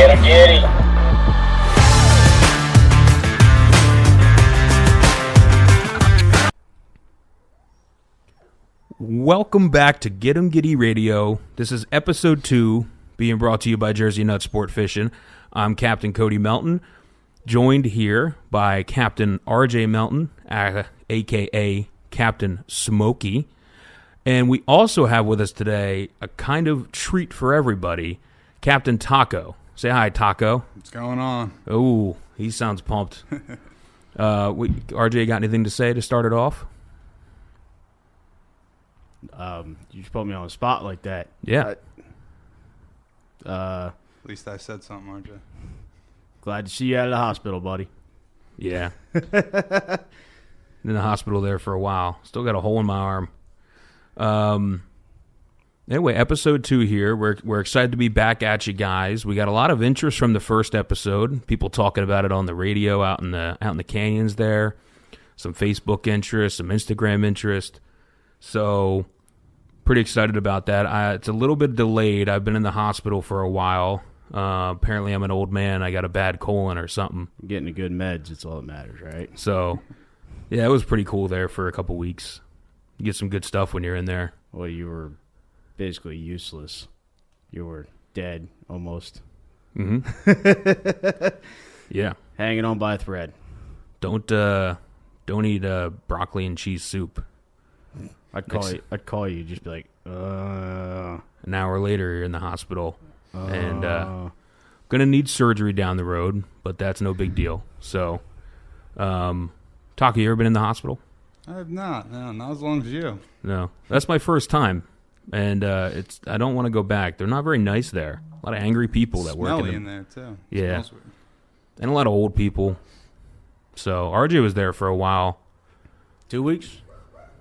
Em Giddy. Welcome back to Em Giddy Radio. This is episode 2, being brought to you by Jersey Nutz Sport Fishing. I'm Captain Cody Melton, joined here by Captain RJ Melton, a.k.a. Captain Smokey. And we also have with us today a kind of treat for everybody, Captain Taco. Say hi, Taco. What's going on? Oh, he sounds pumped. RJ, got anything to say to start it off? You just put me on the spot like that. Yeah. At least I said something, RJ. Glad to see you out of the hospital, buddy. Yeah. In the hospital there for a while. Still got a hole in my arm. Anyway, episode 2 here. We're excited to be back at you guys. We got a lot of interest from the first episode. People talking about it on the radio out in the canyons there. Some Facebook interest, some Instagram interest. So, pretty excited about that. It's a little bit delayed. I've been in the hospital for a while. Apparently, I'm an old man. I got a bad colon or something. Getting the good meds, it's all that matters, right? So, yeah, it was pretty cool there for a couple weeks. You get some good stuff when you're in there. Well, you were basically useless. You were dead, almost. Mm-hmm. Yeah. Hanging on by a thread. Don't eat broccoli and cheese soup. I'd call you, just be like, An hour later, you're in the hospital. And going to need surgery down the road, but that's no big deal. So, Taco, you ever been in the hospital? I have not. No, not as long as you. No. That's my first time. And I don't want to go back. They're not very nice there. A lot of angry people that work in there, too. Yeah. And a lot of old people. So, RJ was there for a while. 2 weeks?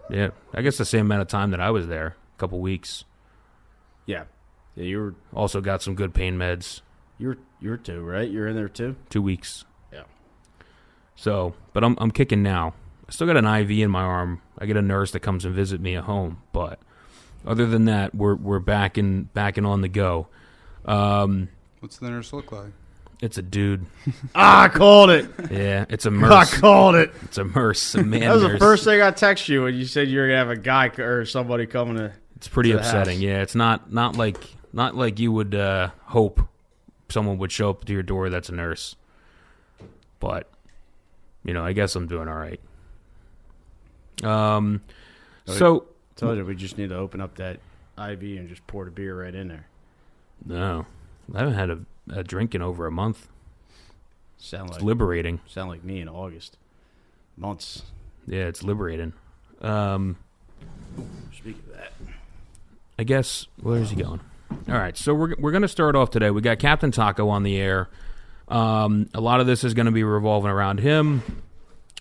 Yeah. I guess the same amount of time that I was there. A couple weeks. Yeah. Yeah, you were also got some good pain meds. You're 2, right? You're in there too? 2 weeks. Yeah. So, but I'm kicking now. I still got an IV in my arm. I get a nurse that comes and visit me at home, but other than that, we're back and on the go. What's the nurse look like? It's a dude. I called it. Yeah, it's a nurse. I called it. It's a nurse. A man. That was nurse. the first thing I texted you when you said you were gonna have a guy or somebody coming to. It's pretty to upsetting. Yeah, it's not like you would hope someone would show up to your door that's a nurse. But I guess I'm doing all right. So told you we just need to open up that IV and just pour the beer right in there. No, I haven't had a drink in over a month. It's liberating. Sound like me in August. Months. Yeah, it's liberating. Speaking of that, I guess where's he going? All right, so we're going to start off today. We got Captain Taco on the air. A lot of this is going to be revolving around him.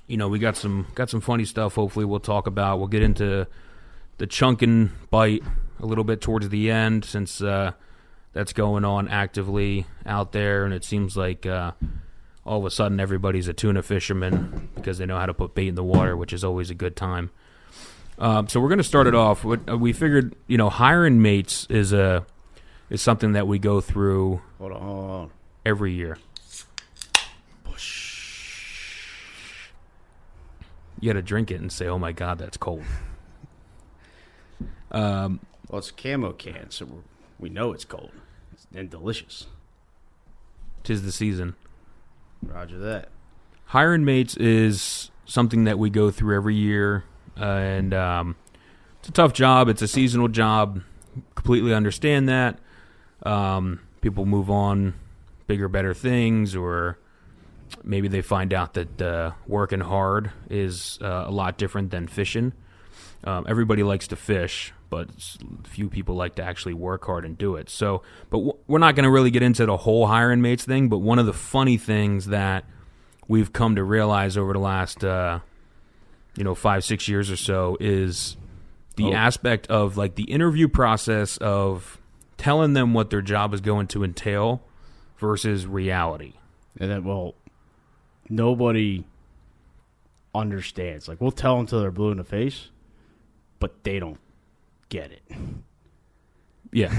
We got some funny stuff. Hopefully, we'll talk about. We'll get into the Chunkin bite a little bit towards the end, since that's going on actively out there, and it seems like all of a sudden everybody's a tuna fisherman because they know how to put bait in the water, which is always a good time. So we're going to start it off. We figured, hiring mates is something that we go through. Hold on. Every year. You got to drink it and say, "Oh my God, that's cold." Well, it's a camo can, so we know it's cold and delicious. 'Tis the season. Roger that. Hiring mates is something that we go through every year, and it's a tough job. It's a seasonal job. Completely understand that. People move on, bigger, better things, or maybe they find out that working hard is a lot different than fishing. Everybody likes to fish, but few people like to actually work hard and do it. So, but we're not going to really get into the whole hiring mates thing, but one of the funny things that we've come to realize over the last 5-6 years or so is the aspect of like the interview process of telling them what their job is going to entail versus reality. And then, nobody understands. Like, we'll tell them till they're blue in the face, but they don't get it. Yeah.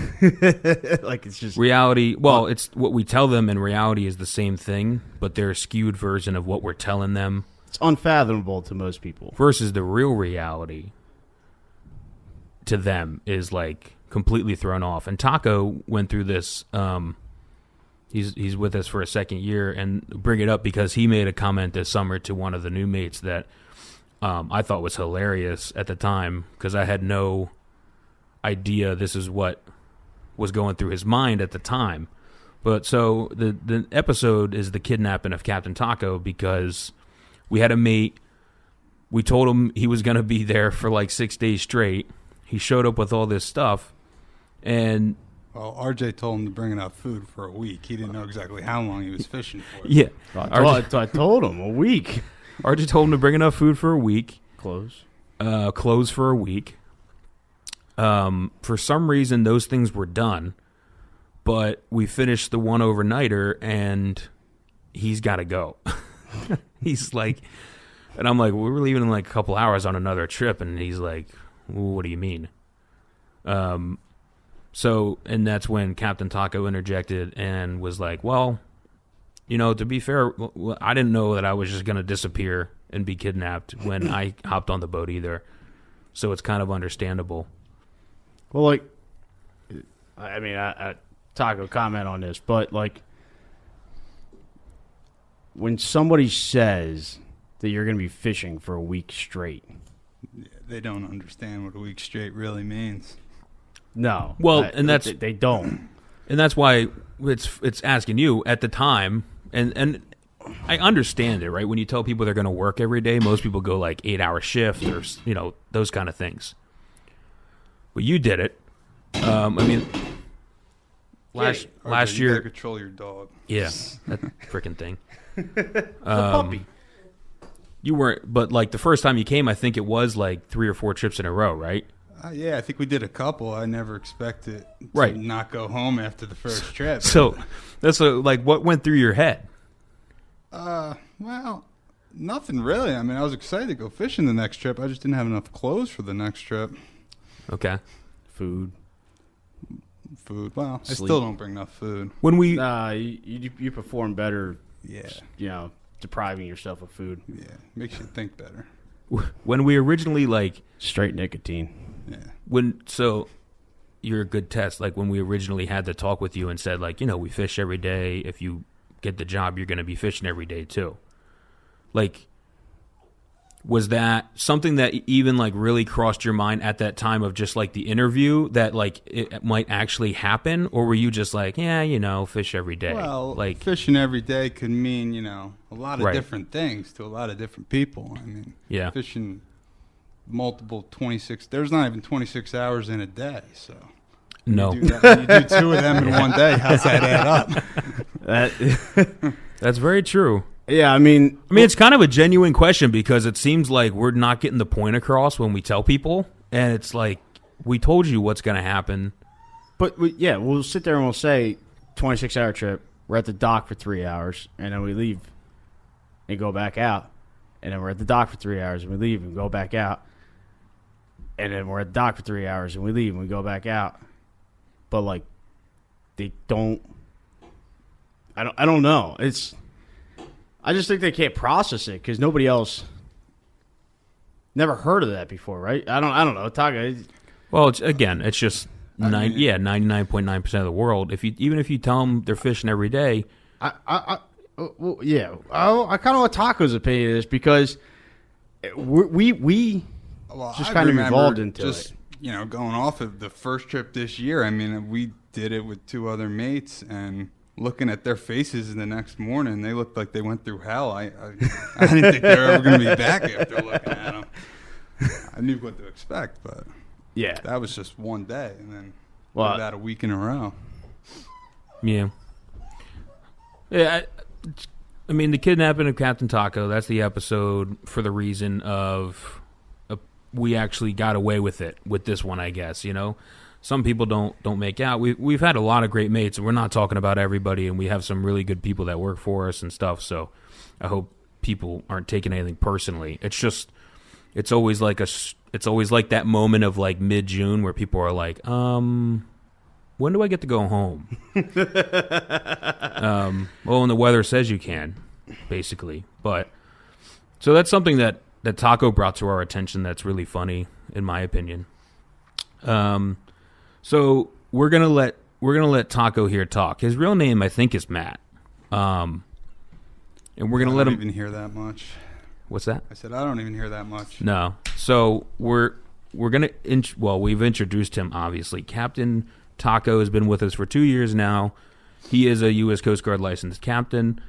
Like it's just Reality, well, it's what we tell them in reality is the same thing, but they're a skewed version of what we're telling them. It's unfathomable to most people. Versus the real reality to them is like completely thrown off. And Taco went through this. He's with us for a second year, and bring it up because he made a comment this summer to one of the new mates that I thought was hilarious at the time because I had no idea this is what was going through his mind at the time. But so the episode is the kidnapping of Captain Taco because we had a mate. We told him he was going to be there for like 6 days straight. He showed up with all this stuff, and well, RJ told him to bring enough food for a week. He didn't know exactly how long he was fishing for. Yeah, I told him a week. RJ told him to bring enough food for a week. Clothes For a week. For some reason, those things were done, but we finished the one overnighter, and he's got to go. He's like, and I'm like, we're leaving in like a couple hours on another trip, and he's like, what do you mean? So, and that's when Captain Taco interjected and was like, well, you know, to be fair, I didn't know that I was just going to disappear and be kidnapped when I hopped on the boat either. So it's kind of understandable. Well, like, I mean, I Taco comment on this, but like, when somebody says that you're going to be fishing for a week straight, Yeah, they don't understand what a week straight really means. no. Well, and that's they don't. And that's why it's asking you at the time, and I understand it, right? When you tell people they're going to work every day, most people go like 8-hour shift or, you know, those kind of things. But you did it. I mean, last RJ, you year, gotta control your dog. yeah, that freaking thing. The puppy. You weren't, but like the first time you came, I think it was like 3 or 4 trips in a row, right? Yeah, I think we did a couple. I never expected to Right. not go home after the first trip. So that's like what went through your head? Well, nothing really. I mean, I was excited to go fishing the next trip. I just didn't have enough clothes for the next trip. Okay. Food. Well, Sleep. I still don't bring enough food. When we You perform better, Yeah, you know, depriving yourself of food. yeah, makes you think better. when we originally like Straight nicotine. Yeah. so you're a good test. Like when we originally had the talk with you and said like, you know, we fish every day. If you get the job, you're going to be fishing every day too. Like, was that something that even like really crossed your mind at that time of just like the interview that like it might actually happen? Or were you just like, yeah, you know, fish every day? Well, like fishing every day could mean, you know, a lot of Right. different things to a lot of different people. I mean, Yeah. fishing multiple 26, there's not even 26 hours in a day. So no, you do 2 of them in one day. How's that add up? that's very true. Yeah, I mean, It's kind of a genuine question because it seems like we're not getting the point across when we tell people. And it's like, we told you what's going to happen. but we'll sit there and we'll say 26-hour trip. We're at the dock for 3 hours, and then we leave and go back out. And then we're at the dock for 3 hours, and we leave and go back out. And then we're at the dock for 3 hours, and we leave and we go back out. But like, they don't. I don't know. I just think they can't process it because nobody else never heard of that before, right? I don't know. Taco. Well, it's just 99.9% of the world. Even if you tell them they're fishing every day, Well, yeah. I kind of want Taco's opinion of this because we Well, just I kind of remember evolved into just, it. You know, going off of the first trip this year, I mean, we did it with 2 other mates, and looking at their faces the next morning, they looked like they went through hell. I didn't think they were ever going to be back after looking at them. I knew what to expect, but Yeah. that was just one day, and then Well, about a week in a row. yeah. Yeah, I mean, the kidnapping of Captain Taco, that's the episode for the reason of we actually got away with it with this one, I guess, you know? Some people don't make out. We've had a lot of great mates, and we're not talking about everybody, and we have some really good people that work for us and stuff, so I hope people aren't taking anything personally. It's just, it's always like that moment of like mid-June where people are like, when do I get to go home? Well, and the weather says you can, basically. But so that's something that Taco brought to our attention that's really funny, in my opinion. So we're gonna let Taco here talk. His real name, I think, is Matt. And we're gonna let him. I don't even hear that much. What's that? I said I don't even hear that much. No. So we're gonna we've introduced him, obviously. Captain Taco has been with us for 2 years now. He is a U.S. Coast Guard licensed captain.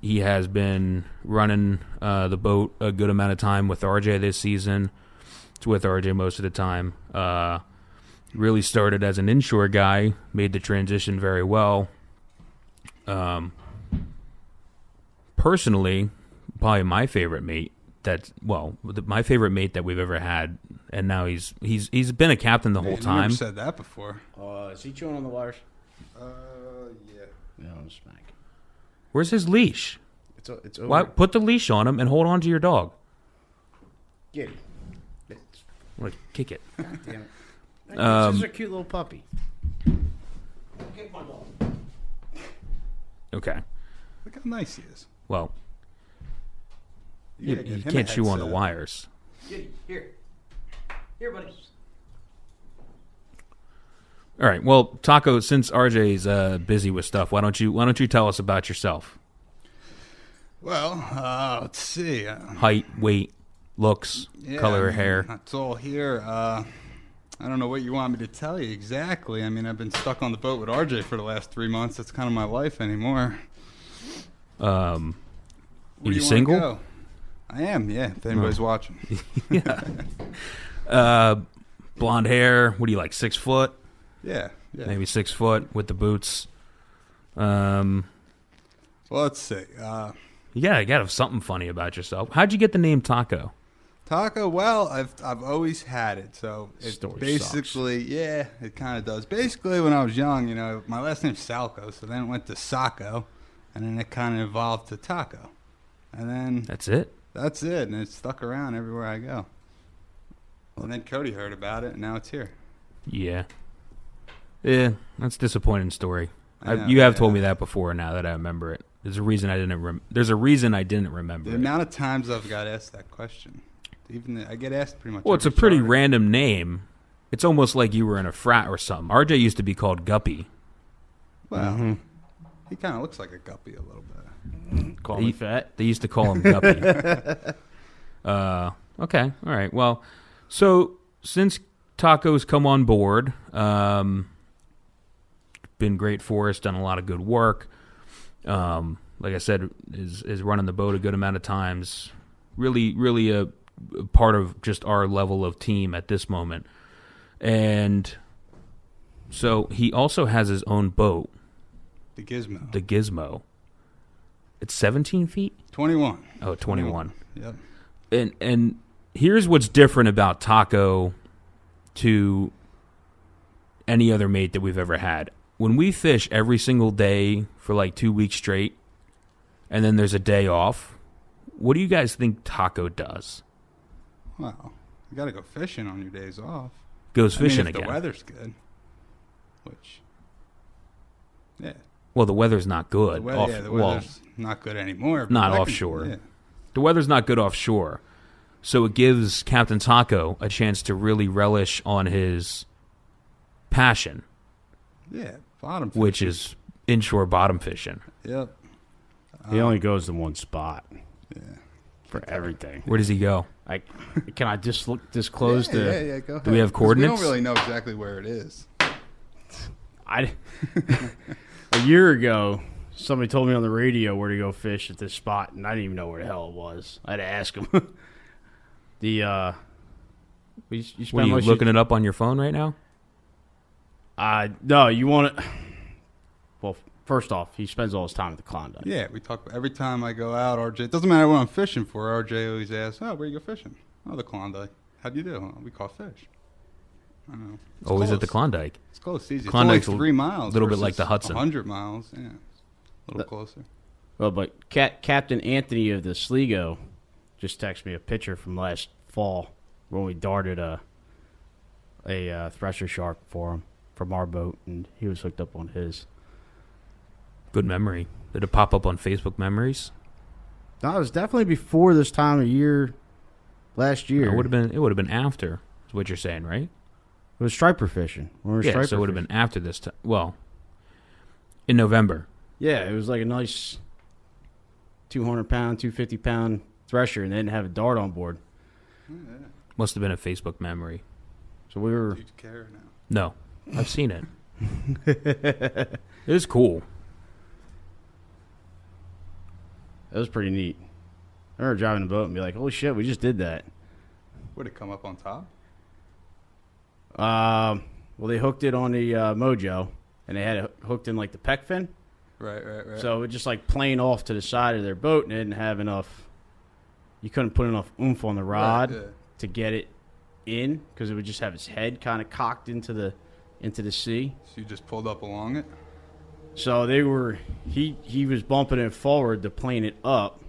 He has been running the boat a good amount of time with RJ this season. It's with RJ most of the time. Really started as an inshore guy, made the transition very well. Personally, probably my favorite mate. My favorite mate that we've ever had, and now he's been a captain the whole time. You never said that before. Is he chewing on the wires? Yeah. Yeah, I'm smack. Where's his leash? It's over. Why, put the leash on him and hold on to your dog. Get it. I'm gonna kick it. God damn it. This is a cute little puppy. Kick my dog. Okay. Look how nice he is. Well, You gotta you get him can't a chew on the headset. wires. Giddy, here. Here, buddy. All right. Well, Taco, since RJ's busy with stuff, why don't you tell us about yourself? Well, let's see. Height, weight, looks, color of hair. That's all here. I don't know what you want me to tell you exactly. I mean, I've been stuck on the boat with RJ for the last 3 months. That's kind of my life anymore. Are Where you do wanna single? go? I am, yeah, if anybody's watching. Blonde hair. What do you like? 6 foot? Yeah. Maybe 6 foot with the boots. Well, let's see. You gotta have something funny about yourself. How'd you get the name Taco? Taco, well, I've always had it. So it Story basically, yeah, it kind of does. Basically, when I was young, my last name's Salco, so then it went to Sacco, and then it kind of evolved to Taco. And then That's it? that's it, and it's stuck around everywhere I go. And then Cody heard about it, and now it's here. Yeah. Yeah, that's a disappointing story. I know, You have yeah. told me that before. Now that I remember it, there's a reason I didn't. There's a reason I didn't remember The it. amount of times I've got asked that question, I get asked pretty much. Well, it's a every pretty charter. random name. It's almost like you were in a frat or something. RJ used to be called Guppy. Well, he kind of looks like a guppy a little bit. Call me fat. They used to call him Guppy. Okay, all right. Well, so since Taco's come on board, been great for us. Done a lot of good work. Like I said, is running the boat a good amount of times. Really a part of just our level of team at this moment. And so he also has his own boat, The Gizmo. the Gizmo. It's 17 feet? 21. Oh, 21. Yep. And here's what's different about Taco to any other mate that we've ever had. When we fish every single day for like 2 weeks straight, and then there's a day off, what do you guys think Taco does? Well, you got to go fishing on your days off. Goes fishing if again. the weather's good, which, yeah. Well, the weather's not good. The weather's not good anymore. but not I can- offshore. yeah. The weather's not good offshore. So it gives Captain Taco a chance to really relish on his passion, Yeah, bottom fishing. which is inshore bottom fishing. Yep. He only goes to one spot Yeah. for everything. Where does he go? Can I disclose the? Yeah, go ahead. Do we have 'Cause coordinates? We don't really know exactly where it is. A year ago, somebody told me on the radio where to go fish at this spot, and I didn't even know where the hell it was. I had to ask him. You What spend are you most looking it up on your phone right now? No, you want it. Well, first off, he spends all his time at the Klondike. Yeah, we talk every time I go out. RJ, it doesn't matter what I'm fishing for. RJ always asks, "Oh, where you go fishing?" "Oh, the Klondike." "How'd you do?" "Oh, we caught fish." I don't know. It's Always at close. the Klondike. It's close, easy. Klondike's it's only 3 miles. little bit like the Hudson. 100 miles, yeah. A little closer. Well, but Captain Anthony of the Sligo just texted me a picture from last fall when we darted a thresher shark for him. from our boat, and he was hooked up on his. Good memory. Did it pop up on Facebook Memories? No, it was definitely before this time of year last year. It would have been after, is what you're saying, right? It was striper fishing. We were Yeah, striper so it would have fishing. been after this time. Well, in November. Yeah, it was like a nice 200-pound, 250-pound thresher, and they didn't have a dart on board. Must have been a Facebook memory. So we were. Do you care now? No, I've seen it. It is cool. That was pretty neat. I remember driving the boat and be like, holy shit, we just did that. Would it come up on top? Well, they hooked it on the Mojo, and they had it hooked in like the pec fin. Right. So it just like playing off to the side of their boat, and it didn't have enough. You couldn't put enough oomph on the rod to get it in, because it would just have its head kind of cocked into the sea. So you just pulled up along it? So they were he was bumping it forward to plane it up,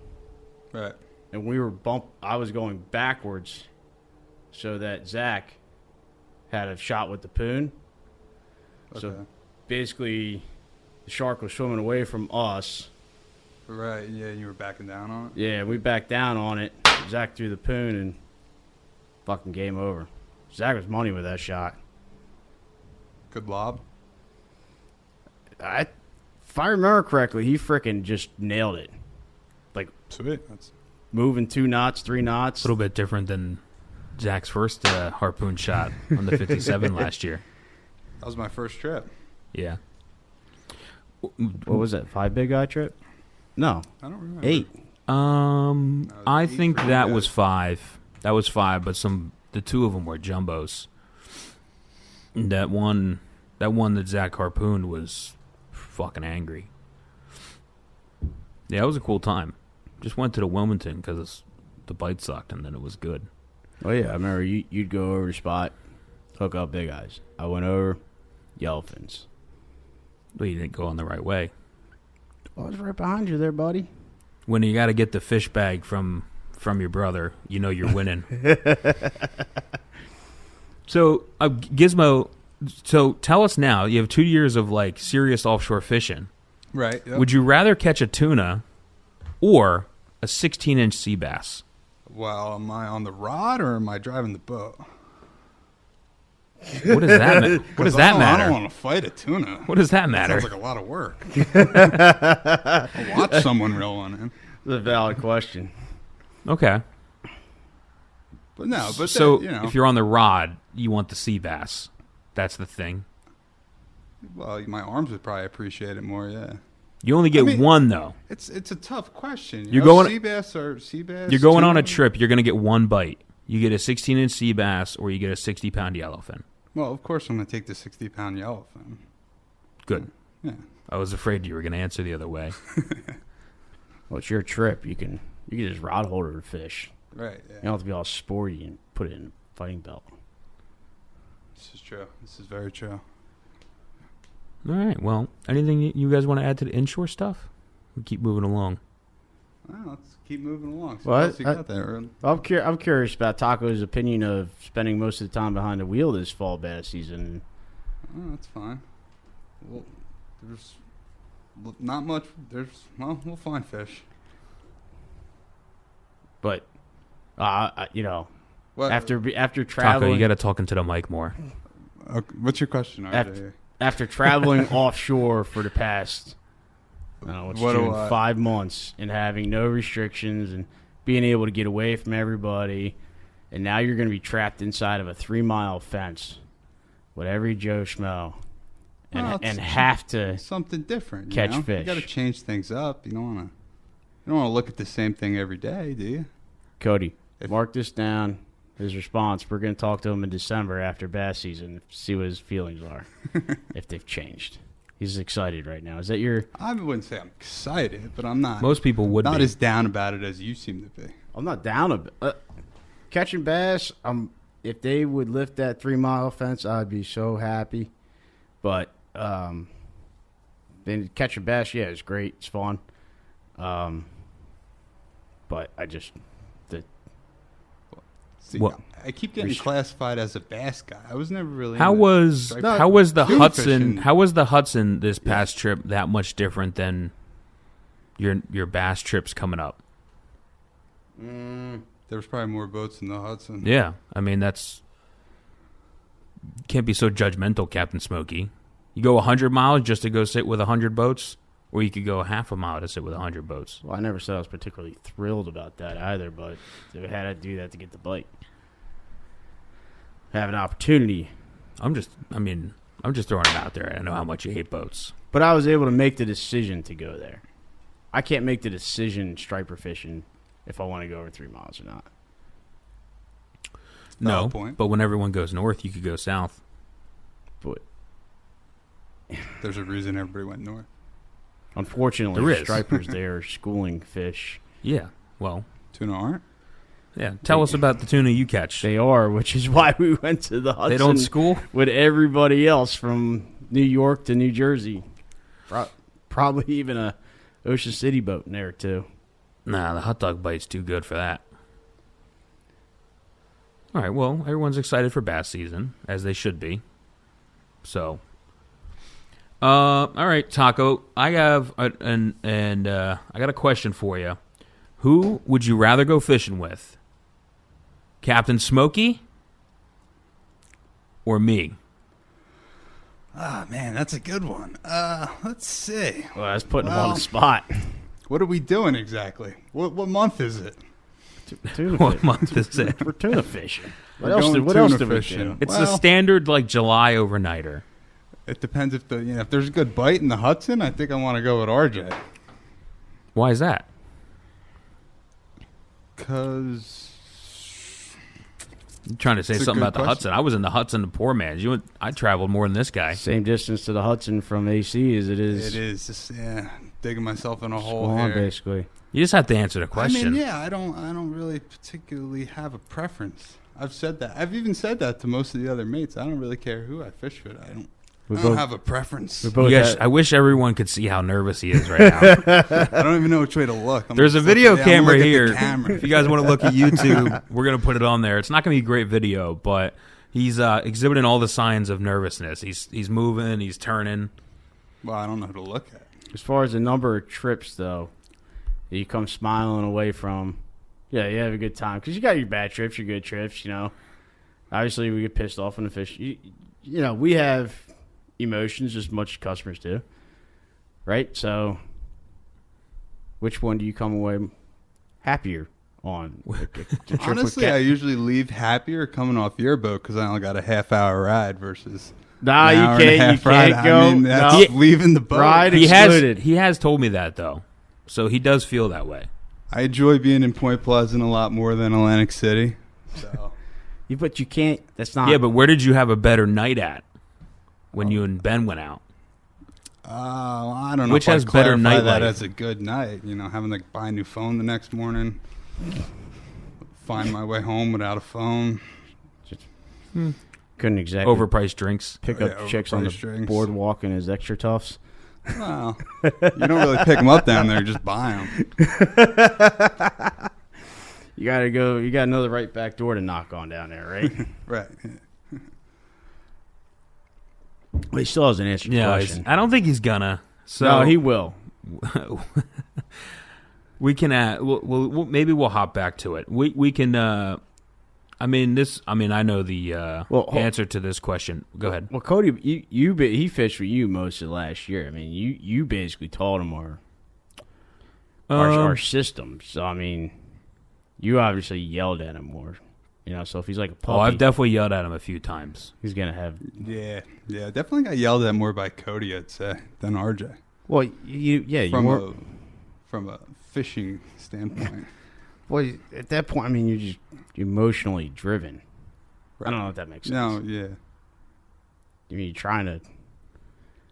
Right. and I was going backwards, so that Zach had a shot with the poon. Okay. So basically, the shark was swimming away from us. Right, yeah, you were backing down on it? Yeah, we backed down on it. Zach threw the poon, and fucking game over. Zach was money with that shot. Good lob? If I remember correctly, he frickin' just nailed it. Like, Sweet. That's moving 2 knots, 3 knots. A little bit different than Zach's first harpoon shot on the 57 last year. That was my first trip. Yeah. What was that, 5 big guy trip? No, I don't remember. 8. I 8 think for you that guys. was 5. That was 5, but the 2 of them were jumbos. And that one that Zach harpooned was fucking angry. Yeah, it was a cool time. Just went to the Wilmington because the bite sucked, and then it was good. Oh, yeah, I remember you'd go over the spot, hook up big eyes. I went over, yellowfins. But you didn't go on the right way. I was right behind you there, buddy. When you got to get the fish bag from your brother, you know you're winning. So, Gizmo, so tell us now, you have 2 years of like serious offshore fishing. Right. Yep. Would you rather catch a tuna or a 16-inch sea bass? Well, am I on the rod or am I driving the boat? What does that matter? What does that I matter? don't want to fight a tuna. What does that matter? Sounds like a lot of work. I'll watch someone reel one in. That's a valid question. Okay. But no, but So you know, if you're on the rod, you want the sea bass. That's the thing. well, my arms would probably appreciate it more. Yeah, You only get mean- one though. it's a tough question. You're know, going- sea bass or sea bass. You're going on tuna? a trip. You're going to get one bite. You get a 16-inch sea bass or you get a 60-pound yellowfin. Well, of course, I'm going to take the 60-pound yellowfin. Good. Yeah. I was afraid you were going to answer the other way. Well, it's your trip. You can just rod holder the fish. Right. You Yeah. don't have to be all sporty and put it in a fighting belt. This is true. This is very true. All right. Well, anything you guys want to add to the inshore stuff? We keep moving along. Well, let's keep moving along. So Well, what else you got there? I'm curious about Taco's opinion of spending most of the time behind the wheel this fall bass season. Oh, that's fine. Well, there's not much. We'll find fish. But, you know, What? after Taco, traveling, you got to talk into the mic more. What's your question, RJ? after traveling offshore for the past, I don't know, What do June, I- 5 months and having no restrictions and being able to get away from everybody, and now you're going to be trapped inside of a 3-mile fence with every Joe Schmo Well, and it's- have to. Something different. Catch You fish. got to change things up. You don't want to look at the same thing every day, do you? Cody, If- mark this down. His response, we're going to talk to him in December after bass season, see what his feelings are, if they've changed. He's excited right now. Is that your... I wouldn't say I'm excited, but I'm not. Most people would not be. as down about it as you seem to be. I'm not down a bit. Catching bass, if they would lift that 3-mile fence, I'd be so happy. But then catching bass, yeah, it's great. It's fun. But I just... See, What? I keep getting classified as a bass guy. I was never really. How into was striped how was the tuna Hudson? fishing. How was the Hudson this past trip that much different than your bass trips coming up? There was probably more boats in the Hudson. Yeah, I mean that's can't be so judgmental, Captain Smokey. You go 100 miles just to go sit with 100 boats, or you could go half a mile to sit with 100 boats. Well, I never said I was particularly thrilled about that either, but if I had to do that to get the bite, have an opportunity. I'm just throwing it out there. I know how much you hate boats. But I was able to make the decision to go there. I can't make the decision striper fishing if I want to go over 3 miles or not. No, Valid point. but when everyone goes north, you could go south. But There's a reason everybody went north. unfortunately, There is. stripers there are schooling fish. Yeah, well, Tuna aren't? yeah. Tell us about the tuna you catch. They are, which is why we went to the Hudson. They don't school? With everybody else from New York to New Jersey. Probably even a Ocean City boat in there too. Nah, the hot dog bite's too good for that. All right, well, everyone's excited for bass season, as they should be. So, all right, Taco, I have I got a question for you. Who would you rather go fishing with, Captain Smokey or me? Ah, man, that's a good one. Let's see. Well, that's putting them on the spot. What are we doing exactly? What month is it? Tuna What fish. month is it? We're tuna fishing. We're What else? going What else tuna did we fishing. do? It's the Well- standard like July overnighter. It depends if if there's a good bite in the Hudson. I think I want to go with RJ. Why is that? Cause You trying to say It's a something good about the question. Hudson? I was in the Hudson to poor man's. I traveled more than this guy. Same distance to the Hudson from AC as it is. it is just digging myself in a hole Swan, here. basically. You just have to answer the question. I mean, yeah, I don't really particularly have a preference. I've said that. I've even said that to most of the other mates. I don't really care who I fish with. I don't have a preference. we both Yes, had- I wish everyone could see how nervous he is right now. I don't even know which way to look. There's a video camera look here. At the camera. If you guys want to look at YouTube, we're going to put it on there. It's not going to be a great video, but he's exhibiting all the signs of nervousness. He's moving, he's turning. Well, I don't know who to look at. As far as the number of trips, though, that you come smiling away from, yeah, you have a good time. Because you got your bad trips, your good trips, you know. Obviously, we get pissed off when the fish. You know, we have emotions as much as customers do, right? So, which one do you come away happier on? The trip with Honestly, Cat- I usually leave happier coming off your boat because I only got a half-hour ride versus Nah, an hour and a you half ride. can't go. I mean, that's No. leaving the boat. Ride He excluded. has told me that, though. So he does feel that way. I enjoy being in Point Pleasant a lot more than Atlantic City. So But you can't. That's not. Yeah, but where did you have a better night at when you and Ben went out? I don't know. Which if has I'd better clarify that nightlife? as a good night. You know, having to buy a new phone the next morning, find my way home without a phone. couldn't exactly Overpriced drinks. pick Oh, up yeah, chicks on the overpriced drinks. boardwalk in his extra toughs. Well, you don't really pick them up down there; you just buy them. You gotta go. You gotta know the right back door to knock on down there, right? Right. But he still hasn't answered the Yeah, question. I don't think he's gonna. So No, he will. we can we'll maybe we'll hop back to it. We can I know the answer to this question. Go ahead. Well, Cody, he fished with you most of last year. I mean, you basically taught him our system. So I mean, you obviously yelled at him more. You know, so if he's like a puppy, I've definitely yelled at him a few times. he's gonna have. Yeah, definitely got yelled at more by Cody, I'd say, than RJ. Well, you From a fishing standpoint. Well, at that point, I mean, you're just emotionally driven. Right. I don't know if that makes sense. No, yeah. I mean, you're trying to.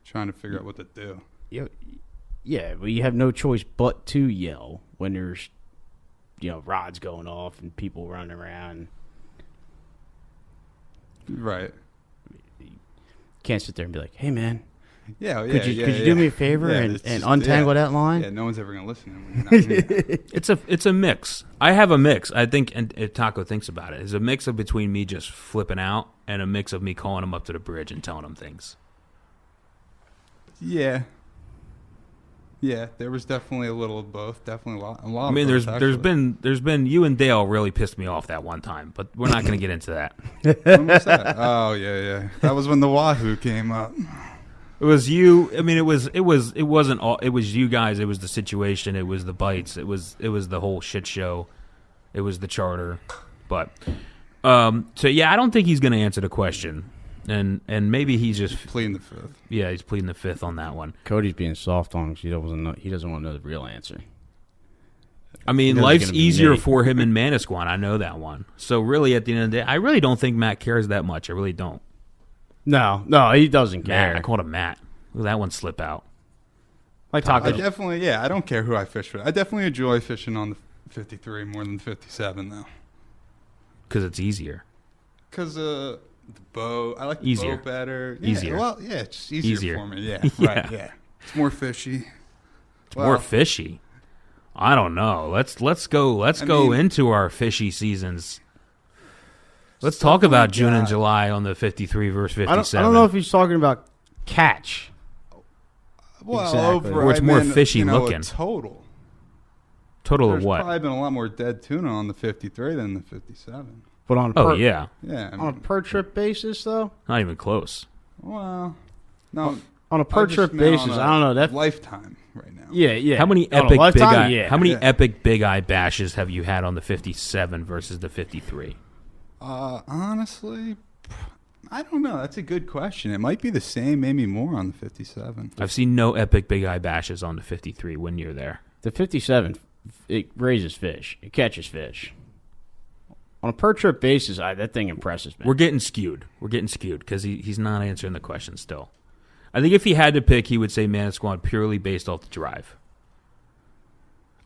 Trying to figure out what to do. Yeah, but you have no choice but to yell when there's, rods going off and people running around. Right. Can't sit there and be like, "Hey, man, Yeah, Could you do me a favor and untangle that line? Yeah, no one's ever gonna listen to him when you're not here. It's a mix. I have a mix. I think, and if Taco thinks about it, it's a mix of between me just flipping out and a mix of me calling him up to the bridge and telling him things. Yeah. Yeah, there was definitely a little of both. Definitely a lot. I mean, of both, there's been you and Dale really pissed me off that one time, but we're not going to get into that. When was that? Oh yeah. That was when the Wahoo came up. It was you. I mean, it wasn't all. It was you guys. It was the situation. It was the bites. It was the whole shit show. It was the charter. But so yeah, I don't think he's going to answer the question. And maybe he's just pleading the fifth. Yeah, he's pleading the fifth on that one. Cody's being soft on because he doesn't want to know the real answer. I mean, life's easier for him in Manasquan. I know that one. So really, at the end of the day, I really don't think Matt cares that much. I really don't. No, he doesn't care. Matt, I called him Matt. Look at that one slip out. I definitely, I don't care who I fish with. I definitely enjoy fishing on the 53 more than the 57, though. Because it's easier. Because the bow, I like the easier. bow better. Yeah, Easier. Well, yeah, it's just easier for me. Yeah, Yeah. right. Yeah, it's more fishy. It's more fishy. I don't know. Let's go into our fishy seasons. Let's talk about June and July on the 53 versus 57. I don't know if he's talking about catch. Well, exactly. over or it's more fishy a looking. Total of what? There's probably been a lot more dead tuna on the 53 than the 57. But on yeah. On a per trip basis, though. Not even close. Well, no. On a per trip basis, I don't know that lifetime right now. Yeah. How many On a epic big lifetime? eye? Yeah. How many epic big eye bashes have you had on the 57 versus the 53? Honestly, I don't know. That's a good question. It might be the same, maybe more on the 57. I've seen no epic big eye bashes on the 53 when you're there. The 57, it raises fish. It catches fish. On a per trip basis, that thing impresses me. We're getting skewed because he's not answering the question still. I think if he had to pick, he would say Manasquan purely based off the drive.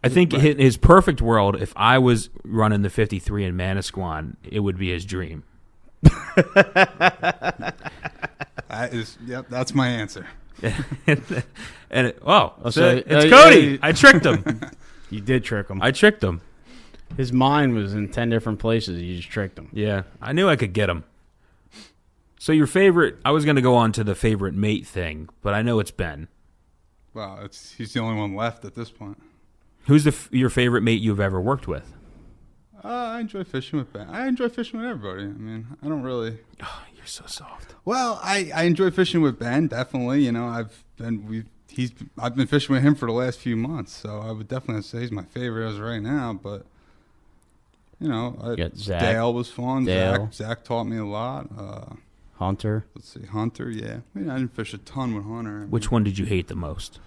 I think in his perfect world, if I was running the 53 in Manasquan, it would be his dream. That's my answer. It's Cody. yeah. I tricked him. You did trick him. I tricked him. His mind was in 10 different places. You just tricked him. Yeah, I knew I could get him. So your favorite, I was going to go on to the favorite mate thing, but I know it's Ben. Well, he's the only one left at this point. Who's your favorite mate you've ever worked with? I enjoy fishing with Ben. I enjoy fishing with everybody. I mean, I don't really. Oh, you're so soft. Well, I enjoy fishing with Ben, definitely. You know, I've been fishing with him for the last few months, so I would definitely say he's my favorite as of right now. But you know, Dale was fun. Zach taught me a lot. Hunter. Let's see, Hunter. Yeah, I mean, I didn't fish a ton with Hunter. Which one did you hate the most?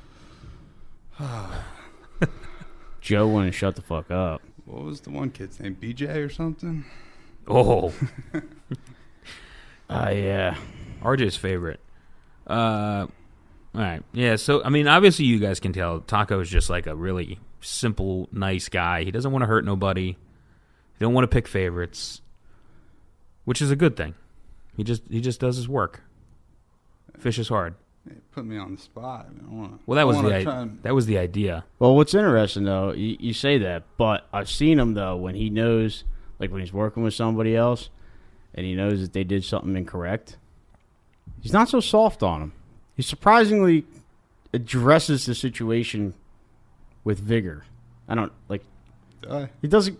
Joe wouldn't shut the fuck up. What was the one kid's name? BJ or something? Oh. Yeah. RJ's favorite. All right. Yeah, so, I mean, obviously you guys can tell Taco is just like a really simple, nice guy. He doesn't want to hurt nobody. He don't want to pick favorites, which is a good thing. He just does his work. Fishes hard. Yeah, put me on the spot. Well, that was the idea. Well, what's interesting, though, you say that, but I've seen him, though, when he knows, like when he's working with somebody else and he knows that they did something incorrect, he's not so soft on them. He surprisingly addresses the situation with vigor. I don't, like, he doesn't,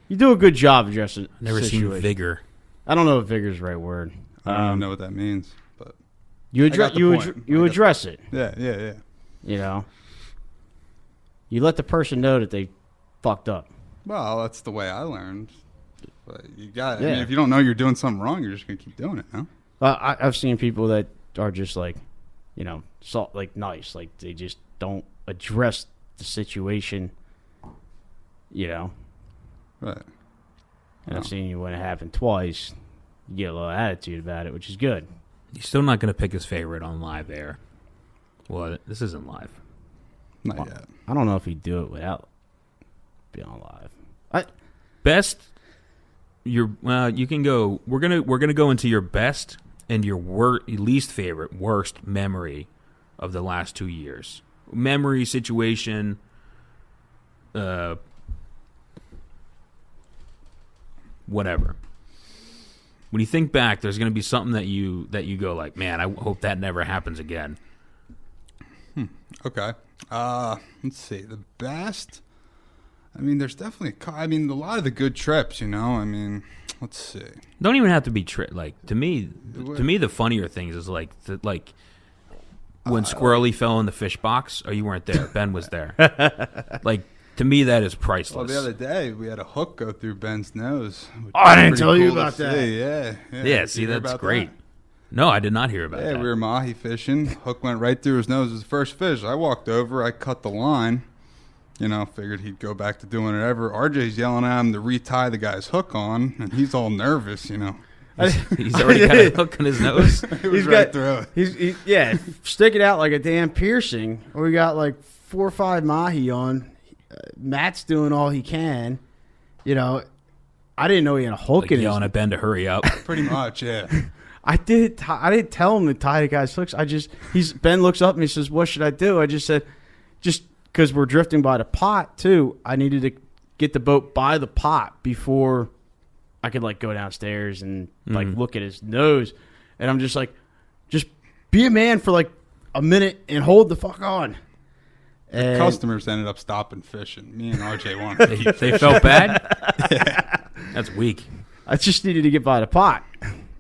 you do a good job addressing the situation. Never seen vigor. I don't know if vigor is the right word. I don't even know what that means, but you address it. Yeah. You know, you let the person know that they fucked up. Well, that's the way I learned. But you got it. Yeah. I mean, if you don't know you're doing something wrong, you're just gonna keep doing it, no? I've seen people that are just like, you know, nice, like they just don't address the situation. You know, Right. and I've seen you when it happened twice. You get a little attitude about it, which is good. He's still not going to pick his favorite on live air. Well, this isn't live. Not yet. I don't know if he'd do it without being on live. Best, you can go. We're gonna go into your best and your least favorite, worst memory of the last 2 years? Memory, situation, whatever. When you think back, there's going to be something that you go like, man, I hope that never happens again. Okay. Let's see. The best. I mean, there's definitely. A lot of the good trips. Let's see. Don't even have to be like to me. The funnier things is like when Squirrely fell in the fish box. Oh, you weren't there. Ben was there. Like to me, that is priceless. Well, the other day we had a hook go through Ben's nose. Oh, I didn't Pretty tell you cool to about that. see. Yeah. Yeah, see, You hear that's about great. that? No, I did not hear about Yeah, that. we were mahi fishing. Hook went right through his nose. It was the first fish. I walked over. I cut the line. Figured he'd go back to doing whatever. RJ's yelling at him to retie the guy's hook on, and he's all nervous, He's already got a hook in his nose. It was right through it. Stick it out like a damn piercing. We got like 4 or 5 mahi on. Matt's doing all he can. I didn't know he had a hook Like in yelling his. at Ben to hurry up. Pretty much, yeah. I didn't tell him to tie the guy's hooks. Ben looks up and he says, "What should I do?" I just said, just because we're drifting by the pot too. I needed to get the boat by the pot before I could like go downstairs and like look at his nose. And I'm just like, just be a man for like a minute and hold the fuck on. And Customers ended up stopping fishing. Me and RJ wanted to keep They felt bad? That's weak. I just needed to get by the pot,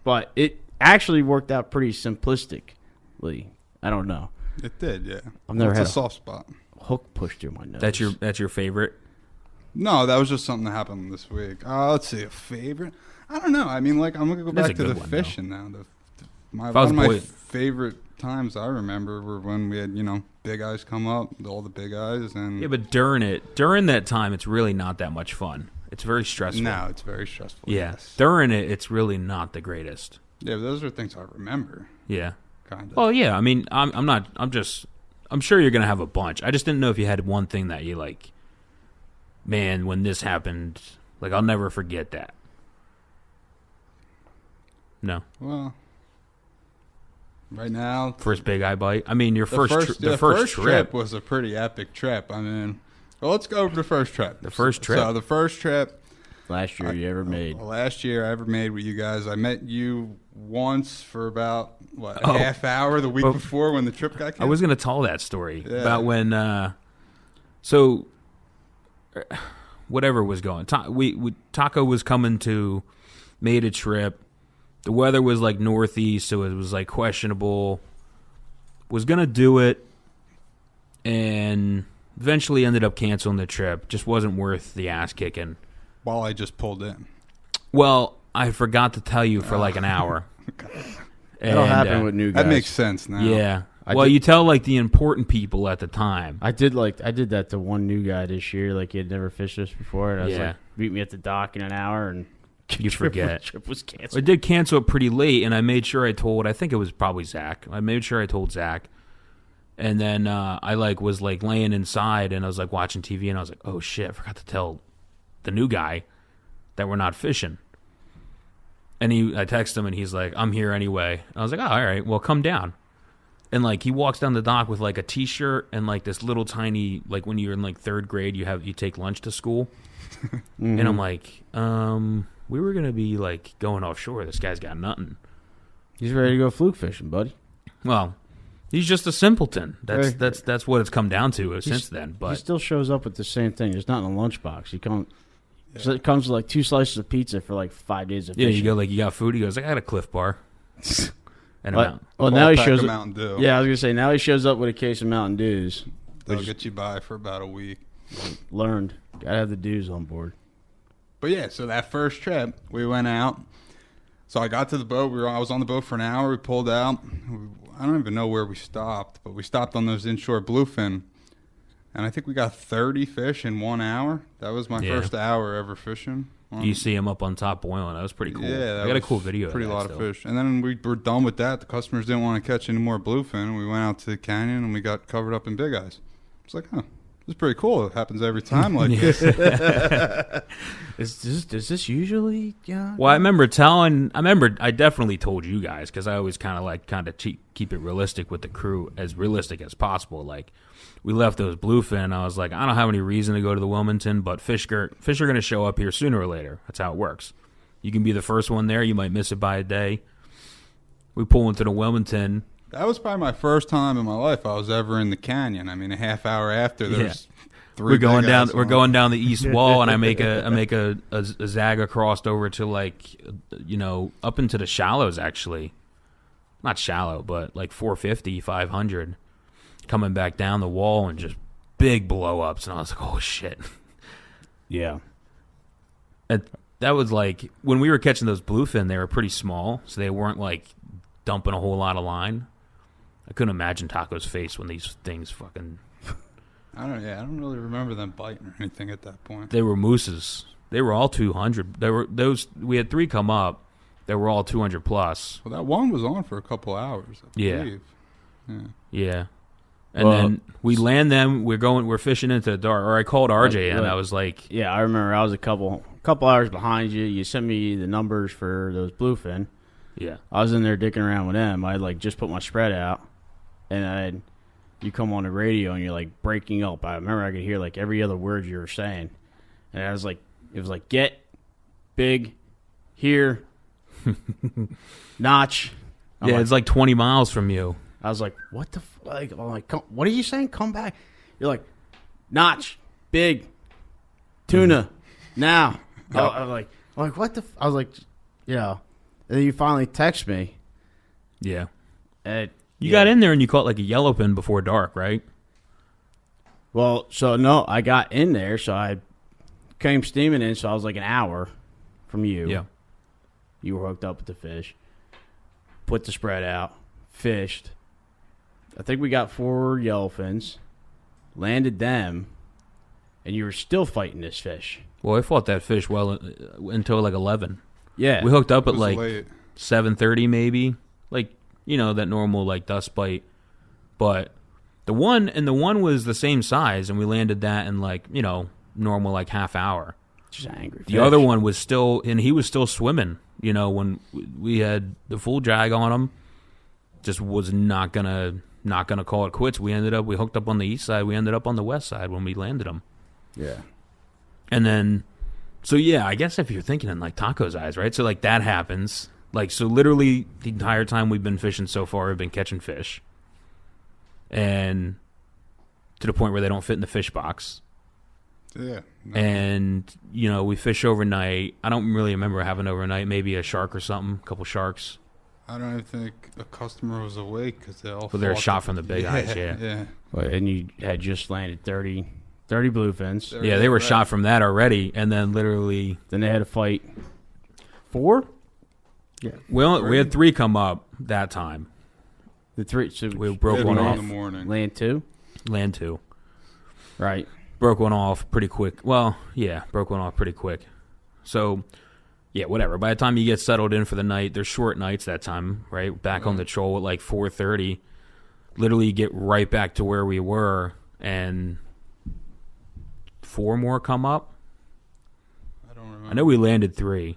but it actually worked out pretty simplistically. I don't know. It did, yeah. I've never It's had a soft spot. hook pushed through my nose. That's your favorite? No, that was just something that happened this week. Let's see, a favorite? I don't know. I'm going to go That's back a to the good one, fishing now. One I was of my boy- favorite times I remember were when we had, big eyes come up, all the big eyes. And Yeah, but during that time, it's really not that much fun. It's very stressful. now it's very stressful. Yeah. Yes. During it, it's really not the greatest. Yeah, but those are things I remember, Yeah. kind of. Well, yeah. I mean, I'm sure you're gonna have a bunch. I just didn't know if you had one thing that you like. Man, when this happened, like I'll never forget that. No, Well, right now, first big eye bite. I mean, your the first first trip. trip was a pretty epic trip. Well, let's go over the first trip. The first trip. So the first trip. last year you ever made. Last year I ever made with you guys. I met you once for about a Oh. half hour the week But- before when the trip got canceled. I was gonna tell that story Yeah. about when. So, whatever was going. Taco was coming to, made a trip. The weather was like northeast, so it was like questionable. Was gonna do it, and eventually ended up canceling the trip. Just wasn't worth the ass kicking. while I just pulled in. Well, I forgot to tell you for like an hour. That'll happen And, with new guys. That makes sense now. Yeah. I Well, did- you tell like the important people at the time. I did that to one new guy this year. Like he had never fished this before, and I was Yeah. like, meet me at the dock in an hour, and You forget. Trip was I canceled. did cancel it pretty late, and I made sure I told. I think it was probably Zach. I made sure I told Zach, and then I was laying inside, and I was like watching TV, and I was like, "Oh shit, I forgot to tell the new guy that we're not fishing." And I text him, and he's like, "I'm here anyway." I was like, "Oh, all right, well, come down." And he walks down the dock with a T-shirt and this little tiny when you're in third grade, you take lunch to school, Mm-hmm. and I'm like, we were gonna be going offshore. This guy's got nothing. He's ready to go fluke fishing, buddy. Well, he's just a simpleton. Right. That's what it's come down to since then. He But still shows up with the same thing. There's not in a lunchbox. He comes. So it comes with 2 slices of pizza for 5 days of yeah, fishing. you go you got food. He goes, I got a Cliff Bar. And I'm out. Well, now he Pack shows of up. Mountain Dew. Yeah, I was gonna say now he shows up with a case of Mountain Dews. They'll get you by for about a week. Learned. Gotta have the Dews on board. But yeah, so that first trip, we went out. So I got to the boat. I was on the boat for an hour. We pulled out. I don't even know where we stopped, but we stopped on those inshore bluefin. And I think we got 30 fish in 1 hour. That was my Yeah. first hour ever fishing. You see him up on top boiling. That was pretty cool. Yeah, I got a cool video. Pretty of that lot still. of fish. And then we were done with that. The customers didn't want to catch any more bluefin. We went out to the canyon and we got covered up in big eyes. It's like, huh, It's pretty cool. It happens every time like this. Does this usually? Yeah. Well, I definitely told you guys because I always kind of keep it realistic with the crew, as realistic as possible. Like, we left those bluefin. I was like, I don't have any reason to go to the Wilmington, but fish are going to show up here sooner or later. That's how it works. You can be the first one there. You might miss it by a day. We pull into the Wilmington. That was probably my first time in my life I was ever in the canyon. I mean, a half hour after there's three. We're going down the east wall, and I make a zag across over to up into the shallows, actually. Not shallow, but like 450, 500. Coming back down the wall and just big blow ups, and I was like, oh shit. Yeah. That was like when we were catching those bluefin, they were pretty small, so they weren't like dumping a whole lot of line. I couldn't imagine Taco's face when these things fucking. I don't really remember them biting or anything at that point. They were mooses. They were all 200. We had 3 come up. They were all 200 plus. Well, that one was on for a couple hours, I believe. Yeah. And then we land them. We're fishing into the dark. Or I called RJ and I was like, yeah, I remember I was a couple hours behind you. You sent me the numbers for those bluefin. yeah, I was in there dicking around with them. I like just put my spread out, and you come on the radio and you're like breaking up. I remember I could hear like every other word you were saying, and I was like, it was like get big here, notch. yeah, it's like 20 miles from you. I was like, what the I'm like, what are you saying? Come back. You're like, notch, big, tuna, now. I'm like, what the? I was like, yeah. And then you finally text me. Yeah. You got in there and you caught like a yellowfin before dark, right? Well, so no, I got in there, so I came steaming in, so I was like an hour from you. Yeah. You were hooked up with the fish. Put the spread out, fished. I think we got 4 yellowfins, landed them, and you were still fighting this fish. Well, I fought that fish until like 11. Yeah. We hooked up at like late. 7:30 maybe. Like, that normal like dust bite. But the one was the same size, and we landed that in like, normal like half hour. Just angry The other one was still, and he was still swimming, when we had the full drag on him. Just was not gonna call it quits. We hooked up on the east side. We ended up on the west side when we landed him. Yeah. And then, so yeah, I guess if you're thinking in like Taco's eyes, right? So like that happens. Like, so literally the entire time we've been fishing so far, we've been catching fish. And to the point where they don't fit in the fish box. Yeah. No. And, we fish overnight. I don't really remember having overnight, maybe a shark or something, a couple sharks. I don't even think a customer was awake because they all. Well, they're shot from the big eyes, yeah. Yeah. And you had just landed 30 bluefins. Yeah, they were shot from that already, and then literally. Then they had to fight 4? Yeah. We had 3 come up that time. The 3. So we broke one off. In the morning. Land 2? Land 2. Right. Broke one off pretty quick. Well, yeah, broke one off pretty quick. So, yeah, whatever. By the time you get settled in for the night, there's short nights that time, right? Back on the troll at like 4:30. Literally you get right back to where we were, and 4 more come up. I don't remember. I know we landed 3.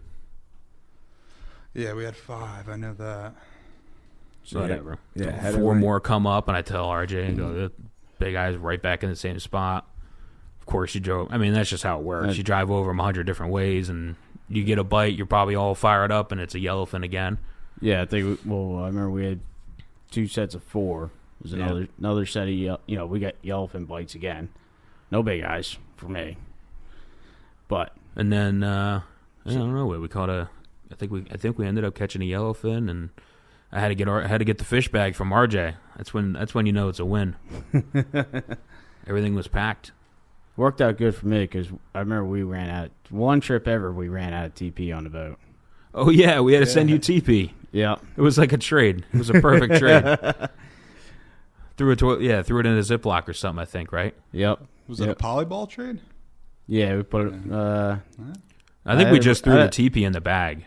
Yeah, we had 5. I know that. So whatever. Yeah, 4 more come up, and I tell RJ and go, the big guy's right back in the same spot. Of course, you drove. I mean, that's just how it works. You drive over them 100 different ways, and you get a bite. You're probably all fired up, and it's a yellowfin again. Yeah, I think. I remember we had 2 sets of 4. There's another set of we got yellowfin bites again. No big eyes for me. But and then I don't know. We caught I think we ended up catching a yellowfin, and I had to get the fish bag from RJ. That's when it's a win. Everything was packed. Worked out good for me because I remember we ran out. One trip ever, we ran out of TP on the boat. Oh yeah, we had to send you TP. Yeah, it was like a trade. It was a perfect trade. Threw it in a Ziploc or something. I think, right? Yep. Was it a polyball trade? Yeah, we put it. I think we just threw the TP in the bag,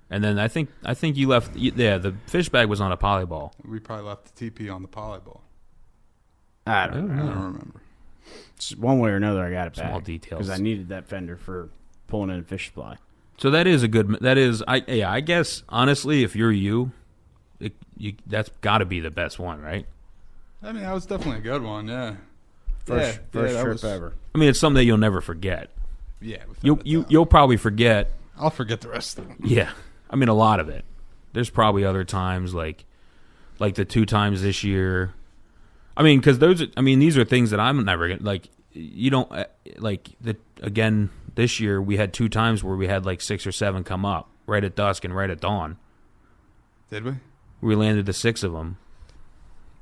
and then I think you left. Yeah, the fish bag was on a polyball. We probably left the TP on the polyball. I don't know. I don't remember. One way or another, I got it back. Small details. Because I needed that fender for pulling in a fish supply. So that is a good. That is, I guess honestly, if you're you, that's got to be the best one, right? I mean, that was definitely a good one. Yeah. First that trip was- ever. I mean, it's something that you'll never forget. Yeah. without a doubt. You'll probably forget. I'll forget the rest of them. Yeah, I mean a lot of it. There's probably other times like the 2 times this year. I mean, because these are things that I'm never gonna like. You don't again this year we had 2 times where we had like 6 or 7 come up right at dusk and right at dawn. Did we? We landed the 6 of them.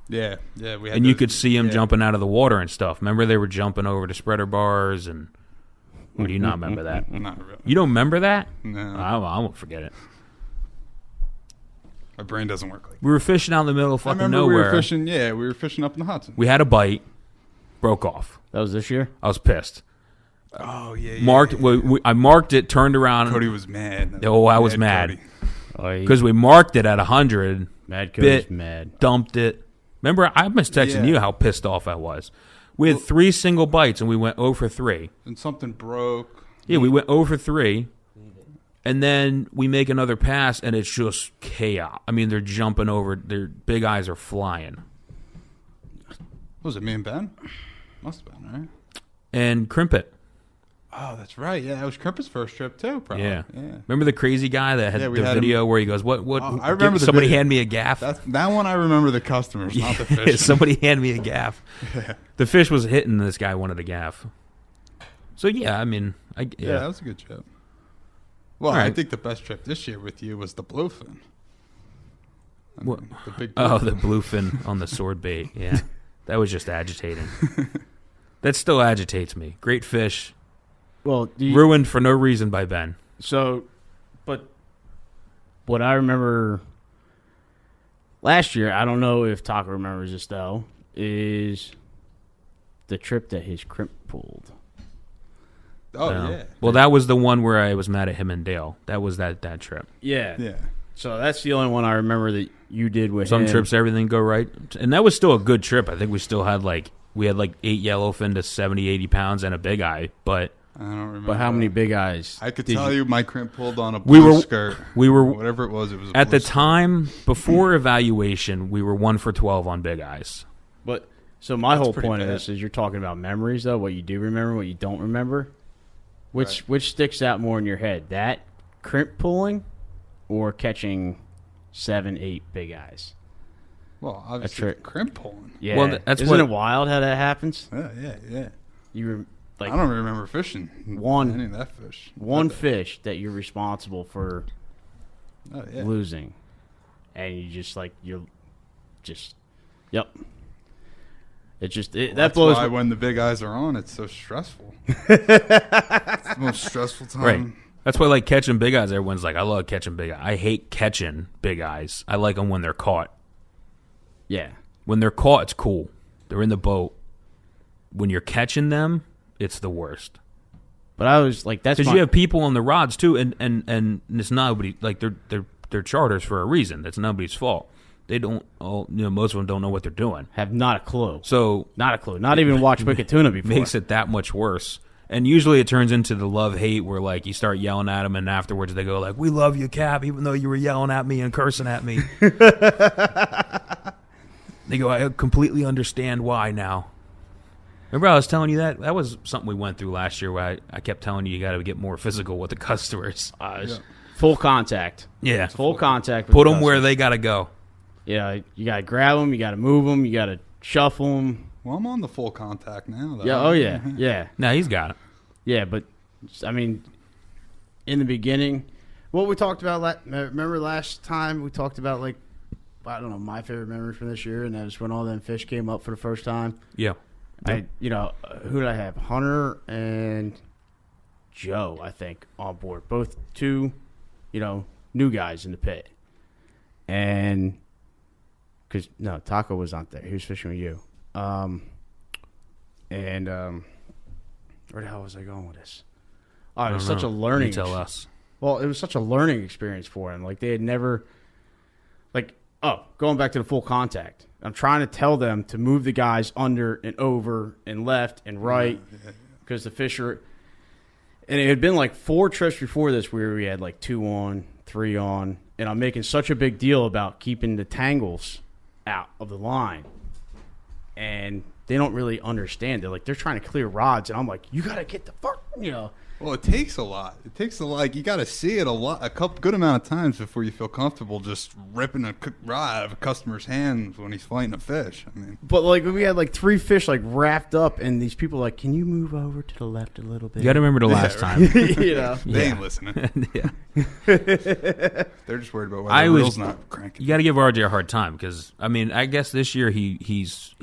Yeah. Yeah. We had And you those- could see them yeah. jumping out of the water and stuff. Remember they were jumping over to spreader bars and. Or do you not remember that? Not really. You don't remember that? No. I won't forget it. My brain doesn't work like that. We were fishing out in the middle of I fucking remember nowhere. we were fishing. Yeah, we were fishing up in the Hudson. We had a bite, broke off. That was this year? I was pissed. Oh yeah. Marked. I marked it, turned around. Cody was mad. Oh, I was mad. Cody. Oh, Because we marked it at 100, Mad Cody's bit, mad. dumped it. Remember, I was texting Yeah. you how pissed off I was. We had 3 single bites and we went 0 for 3. And something broke. Yeah, we went 0 for 3. And then we make another pass and it's just chaos. I mean, they're jumping over. Their big eyes are flying. Was it me and Ben? Must have been, right? And Crimpet. Oh, that's right. Yeah, that was Crimpet's first trip too. Probably. Yeah. Yeah. Remember the crazy guy that had Yeah, the we had him- video where he goes, "What? Oh, I remember the somebody video. hand me a gaff." That one I remember the customers, not the fish. Somebody hand me a gaff. Yeah. The fish was hitting. This guy wanted a gaff. So yeah, I mean, Yeah, that was a good trip. Well, All I right. think the best trip this year with you was the bluefin. I What? mean, the big Oh, bluefin. the bluefin on the sword bait. Yeah, that was just agitating. That still agitates me. Great fish, Well, ruined for no reason by Ben. So, but what I remember last year, I don't know if Taco remembers this though, is the trip that his crimp pulled. Oh So- yeah. Well, that was the one where I was mad at him and Dale. That was that trip. Yeah. Yeah. So that's the only one I remember that you did with Some him. trips, everything go right, and that was still a good trip. I think we still had like 8 yellowfin to 70, 80 pounds and a big eye, but. I don't remember. But how many big eyes? I could did tell you my crimp pulled on a We blue were- skirt. we were- whatever it was. It was a At blue the skirt. time, before evaluation, we were 1 for 12 on big eyes. But so my That's whole pretty point of bad. this is you're talking about memories though, what you do remember, what you don't remember. Right. Which sticks out more in your head? That crimp pulling or catching 7, 8 big eyes? Well, obviously trick. crimp pulling. Yeah. Well, that's Isn't what- it wild how that happens? Yeah. You like I don't remember fishing One- any of that fish. one Not that- fish that you're responsible for Oh yeah. losing, and you're just yep. That That's blows. why when the big eyes are on, it's so stressful. It's the most stressful time. Right. That's why, like, catching big eyes, everyone's like, I love catching big eyes. I hate catching big eyes. I like them when they're caught. Yeah. When they're caught, it's cool. They're in the boat. When you're catching them, it's the worst. But I was like, that's Because my, you have people on the rods, too, and it's nobody, like, they're charters for a reason. That's nobody's fault. They don't, most of them don't know what they're doing. have not a clue. So Not a clue. Not even watched Wicked Tuna before. makes it that much worse. And usually it turns into the love-hate where, like, you start yelling at them, and afterwards they go, like, we love you, Cap, even though you were yelling at me and cursing at me. They go, I completely understand why now. Remember I was telling you that? That was something we went through last year where I kept telling you got to get more physical with the customers. Full contact. Yeah. Full contact. With Put the them where customer. they got to go. Yeah, you got to grab them. You got to move them. You got to shuffle them. Well, I'm on the full contact now. Though. Yeah. Oh yeah. Yeah. No, he's got it. Yeah. But I mean, in the beginning, what we talked about. Remember last time we talked about, like, I don't know, my favorite memory from this year, and that was when all them fish came up for the first time. Yeah. Who did I have? Hunter and Joe, I think, on board. Both two, new guys in the pit. And because Taco was not there. He was fishing with you. Where the hell was I going with this? Oh, it was such a learning. You tell us. Well, it was such a learning experience for him. Like, they had never, going back to the full contact. I'm trying to tell them to move the guys under and over and left and right because the fish are. And it had been like 4 trips before this where we had like 2 on, 3 on, and I'm making such a big deal about keeping the tangles out of the line, and they don't really understand it. Like they're trying to clear rods, and I'm like, you gotta get the fuck, Well, it takes a lot. It takes a lot. Like, you got to see it a good amount of times before you feel comfortable just ripping a rod out of a customer's hands when he's fighting a fish. I mean, But like we had like 3 fish like wrapped up, and these people are like, can you move over to the left a little bit? You got to remember the last time. they ain't listening. Yeah. They're just worried about why the reel's not cranking. You got to give RJ a hard time because I mean I guess this year he's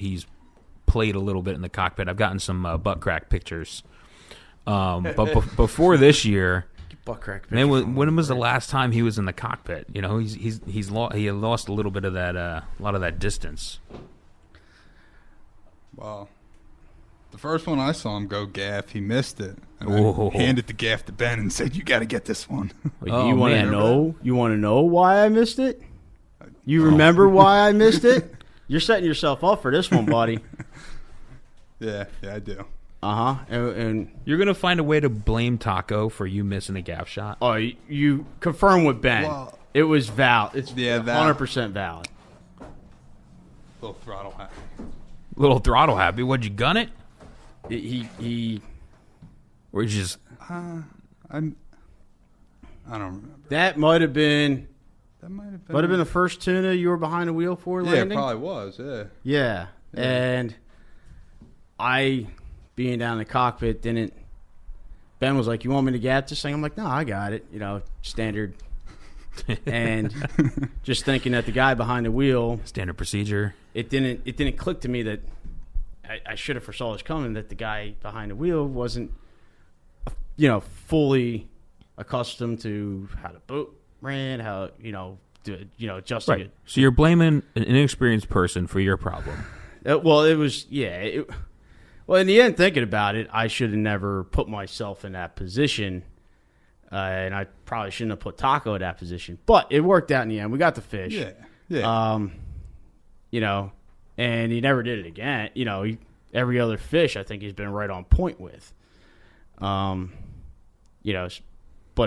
played a little bit in the cockpit. I've gotten some butt crack pictures. But before this year, Butt crack. man, when was the last time he was in the cockpit? You know, he had lost a little bit of that, a lot of that distance. Well, the first one I saw him go gaff, he missed it. And Whoa. I handed the gaff to Ben and said, "You got to get this one." Oh, you want to man. know? You want to know why I missed it? You remember why I missed it? You're setting yourself up for this one, buddy. Yeah, I do. And You're gonna find a way to blame Taco for you missing a gaff shot. oh, you confirm with Ben. Well, it was valid. It's Yeah, 100% valid. Little throttle happy. Little throttle happy. What'd you gun it? He Or you just I don't remember. that might have been That might have the first tuna you were behind the wheel for Yeah, landing. it probably was. Yeah. Yeah, and I, being down in the cockpit, didn't. Ben was like, "You want me to get this thing?" I'm like, "No, I got it." Standard. And just thinking that the guy behind the wheel, standard procedure. it didn't click to me that I should have foresaw this coming. That the guy behind the wheel wasn't, fully accustomed to how the boat ran, how adjusting Right. it. So you're blaming an inexperienced person for your problem. Well, it was, well, in the end, thinking about it, I should have never put myself in that position, and I probably shouldn't have put Taco in that position. But it worked out in the end. We got the fish. Yeah. And he never did it again. Every other fish, I think he's been right on point with. But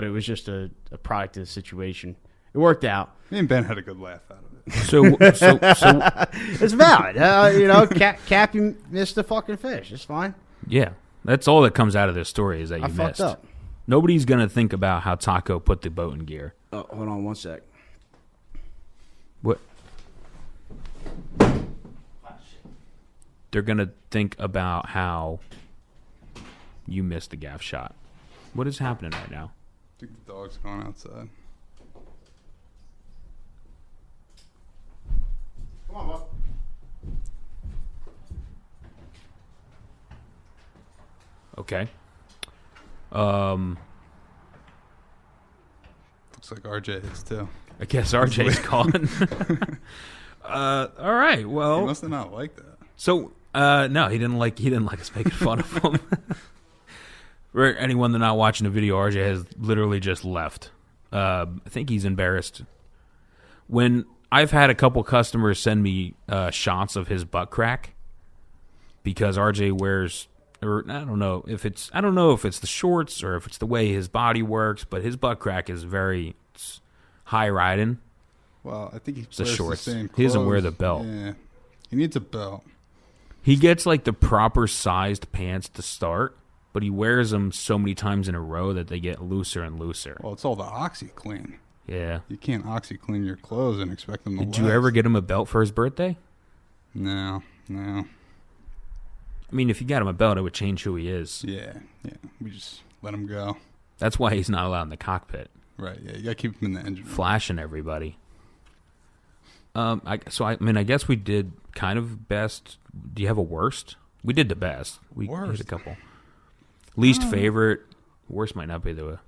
it was just a product of the situation. It worked out. Me and Ben had a good laugh out of it. So It's valid. Cappy missed the fucking fish. It's fine. yeah, that's all that comes out of this story is that you I missed. fucked up. Nobody's gonna think about how Taco put the boat in gear. Oh, hold on 1 sec. What? They're gonna think about how you missed the gaff shot. What is happening right now? I think the dog's going outside. Come on, bud. Okay. Looks like RJ is too. I guess RJ's calling. All right. He Well, must have not liked that. so no, he didn't like us making fun of him. For anyone that's not watching the video, RJ has literally just left. I think he's embarrassed. When I've had a couple customers send me shots of his butt crack because RJ wears, or I don't know if it's the shorts or if it's the way his body works, but his butt crack is very high riding. Well, I think he the wears shorts. the same He doesn't wear clothes. the belt. Yeah, he needs a belt. He gets like the proper sized pants to start, but he wears them so many times in a row that they get looser and looser. Well, it's all the OxyClean. Yeah. You can't OxyClean your clothes and expect them to Did you last. ever get him a belt for his birthday? No. I mean, if you got him a belt, it would change who he is. Yeah. We just let him go. That's why he's not allowed in the cockpit, Right. Yeah. You gotta keep him in the engine. flashing everybody. I guess we did kind of best. Do you have a worst? We did the best. We hit Worst? a couple. Least favorite. Worst might not be the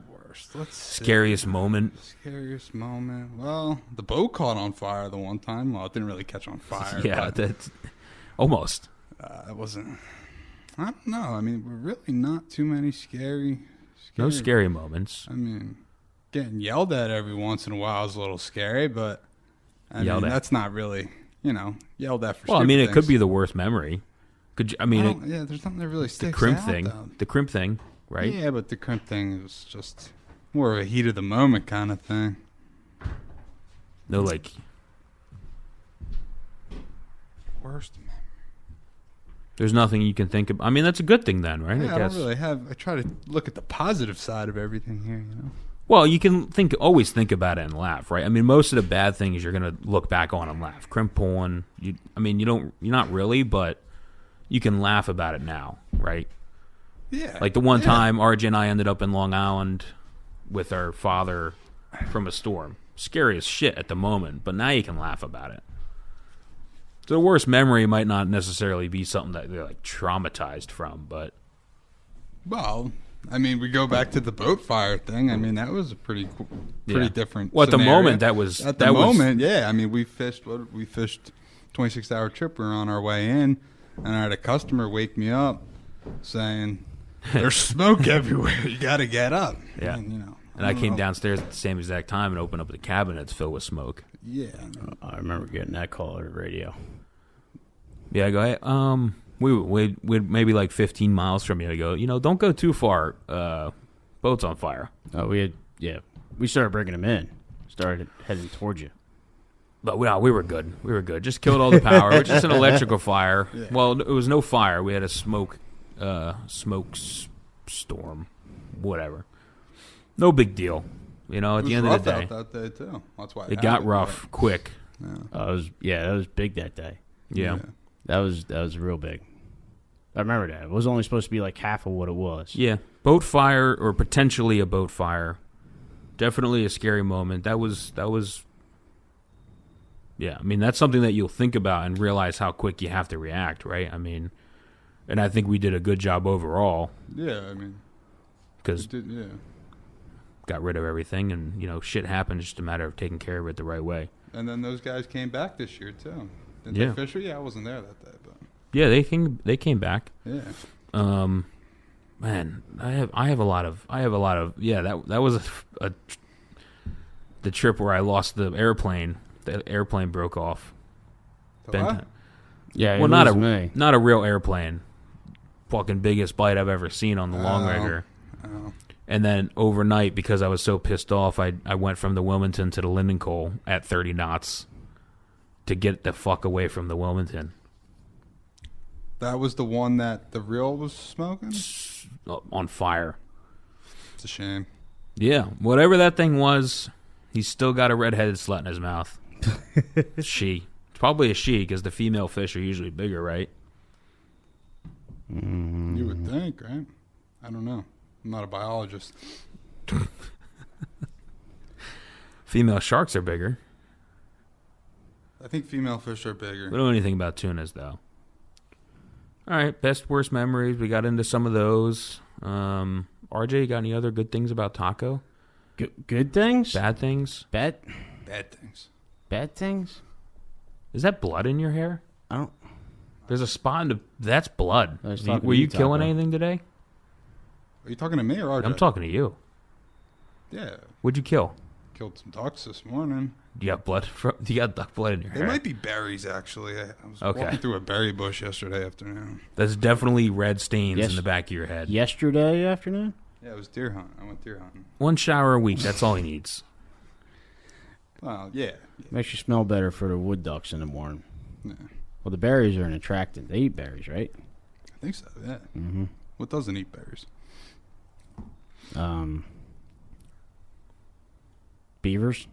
Worst. Let's see. scariest moment. Scariest moment. Well, the boat caught on fire the one time. Well, it didn't really catch on fire. Yeah, but, that's almost. it wasn't. I don't know. I mean, we're really not too many scary. No scary moments. I mean, getting yelled at every once in a while is a little scary, but I mean, Yelled at. that's not really yelled at for Well, I mean, stupid it could things. be the worst memory. Yeah, there's nothing that really the sticks crimp out, thing. though. The crimp thing, right? Yeah, but the crimp thing was just more of a heat of the moment kind of thing. No, like, Worst. there's nothing you can think of. I mean, that's a good thing then, right? Yeah, I I guess. don't really have. I try to look at the positive side of everything here. Well, you can always think about it and laugh, right? I mean, most of the bad things you're gonna look back on and laugh. Crimp pulling, you're not really, but you can laugh about it now, right? Yeah. Like the one time RJ and I ended up in Long Island with our father from a storm. Scary as shit at the moment, but now you can laugh about it. So the worst memory might not necessarily be something that they're like traumatized from, but Well, I mean, we go back to the boat fire thing. I mean, that was a pretty Yeah. different. Well, at the scenario. moment, that was- at the that was- moment. Yeah, I mean, we fished 26-hour trip. We were on our way in, and I had a customer wake me up saying, "There's smoke everywhere. You got to get up." Yeah. And I came downstairs at the same exact time and opened up the cabinets filled with smoke. Yeah. I mean, I remember getting that call over the radio. Yeah, I go, hey, we'd maybe like 15 miles from you. I go, don't go too far. Boat's on fire. Oh, we started bringing them in. Started heading towards you. But we were good. We were good. Just killed all the power. It was just an electrical fire. Yeah. Well, it was no fire. We had a smoke storm, whatever. No big deal. At it the was end rough of the day, out that day too. That's why it got rough quick. Yeah. That was big that day. Yeah. That was real big. I remember that. It was only supposed to be like half of what it was. Yeah. Boat fire or potentially a boat fire. Definitely a scary moment. That was yeah, I mean, that's something that you'll think about and realize how quick you have to react, right? I mean, and I think we did a good job overall Yeah, I mean, because yeah. got rid of everything and, shit happened. It's just a matter of taking care of it the right way. And then those guys came back this year too. Didn't Yeah. they, Fisher? Yeah, I wasn't there that day, but Yeah, they came back. yeah. Man, I have a lot of yeah, that was the trip where I lost the airplane. The airplane broke off. The Bent- what? Yeah, Well, it was me. not a real airplane. Fucking biggest bite I've ever seen on the long rigger. Oh. And then overnight, because I was so pissed off, I went from the Wilmington to the Linden Coal at 30 knots to get the fuck away from the Wilmington. That was the one that the reel was smoking? On fire. It's a shame. Yeah, whatever that thing was, he's still got a red-headed slut in his mouth. She. It's probably a she, because the female fish are usually bigger, right? You would think, right? I don't know. I'm not a biologist. Female sharks are bigger. I think female fish are bigger. We don't know anything about tunas, though. All right, best, worst memories. We got into some of those. RJ, you got any other good things about Taco? Good things? Bad things? Bad things. bad things? Is that blood in your hair? I don't. There's a spot in the... That's blood. I was talking Were to you you, killing Taco. anything today? Are you talking to me or RJ? I'm talking to you. Yeah. What'd you kill? Killed some ducks this morning. You got blood? You got duck blood in your They hair. might be berries, actually. I was Okay. walking through a berry bush yesterday afternoon. That's definitely red stains Yes. in the back of your head. Yesterday afternoon? Yeah, it was deer hunting. I went deer hunting. One shower a week. That's all he needs. Well, yeah. Makes you smell better for the wood ducks in the morning. Yeah. Well, the berries are an attractant. They eat berries, right? I think so, yeah. Mm-hmm. What doesn't eat berries? Beavers.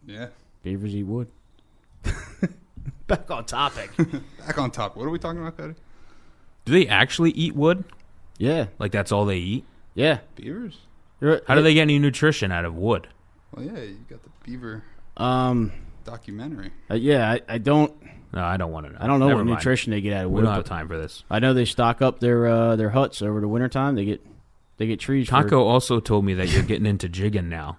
Yeah. Beavers eat wood. Back on topic. Back on top. What are we talking about, Cody? Do they actually eat wood? Yeah. Like that's all they eat? Yeah. Beavers? How do they get any nutrition out of wood? Well, yeah, you got the beaver Um. documentary. Yeah. I don't. No, I don't want to know. I don't know Never what mind. nutrition they get out of We wood. don't have but time for this. I know they stock up their huts over the wintertime. They get trees. Taco also told me that you're getting into jigging now.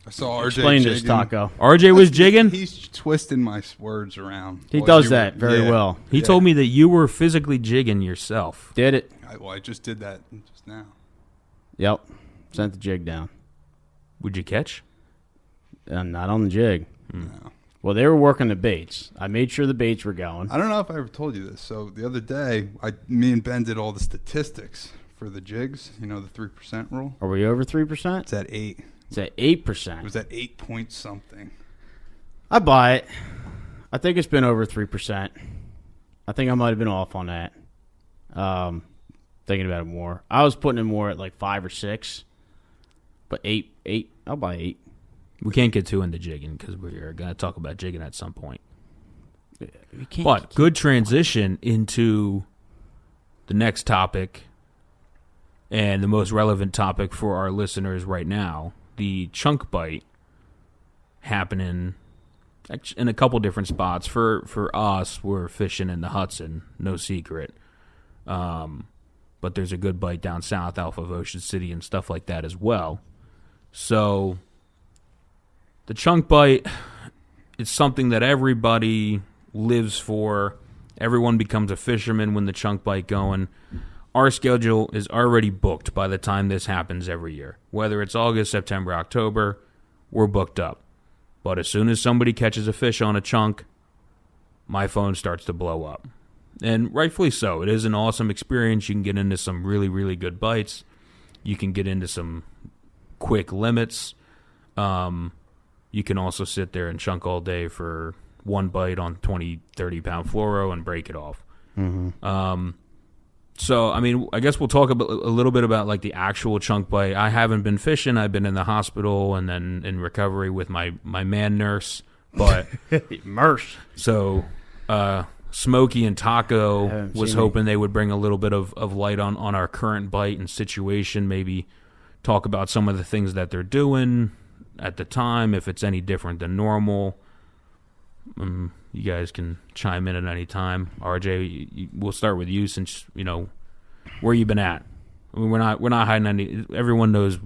I saw RJ Explain this, jigging. Taco. RJ was jigging? He's twisting my words around. He Well, does you that were- very yeah. well. He Yeah. told me that you were physically jigging yourself. Did it? I just did that just now. Yep. Sent the jig down. Would you catch? Not on the jig. No. Well, they were working the baits. I made sure the baits were going. I don't know if I ever told you this. So the other day, me and Ben did all the statistics for the jigs. You know, the 3% rule. Are we over 3%? It's at 8. It's at 8%. It was at 8 point something. I buy it. I think it's been over 3%. I think I might have been off on that. Thinking about it more. I was putting it more at like 5 or 6. But 8. I'll buy 8. We can't get too into jigging because we're going to talk about jigging at some point. We can't. But good transition into the next topic and the most relevant topic for our listeners right now, the chunk bite happening in a couple different spots. For us, we're fishing in the Hudson, no secret. But there's a good bite down south, off of Ocean City and stuff like that as well. So the chunk bite, it's something that everybody lives for. Everyone becomes a fisherman when the chunk bite going. Our schedule is already booked by the time this happens every year. Whether it's August, September, October, we're booked up. But as soon as somebody catches a fish on a chunk, my phone starts to blow up. And rightfully so. It is an awesome experience. You can get into some really, really good bites. You can get into some quick limits. You can also sit there and chunk all day for one bite on 20, 30-pound fluoro and break it off. Mm-hmm. So, I mean, I guess we'll talk a little bit about, like, the actual chunk bite. I haven't been fishing. I've been in the hospital and then in recovery with my man nurse. But Merce. So, Smokey and Taco was hoping they would bring a little bit of light on our current bite and situation, maybe talk about some of the things that they're doing at the time, if it's any different than normal. You guys can chime in at any time. RJ, we'll start with you since, you know, where you been at. I mean, we're not hiding any. Everyone knows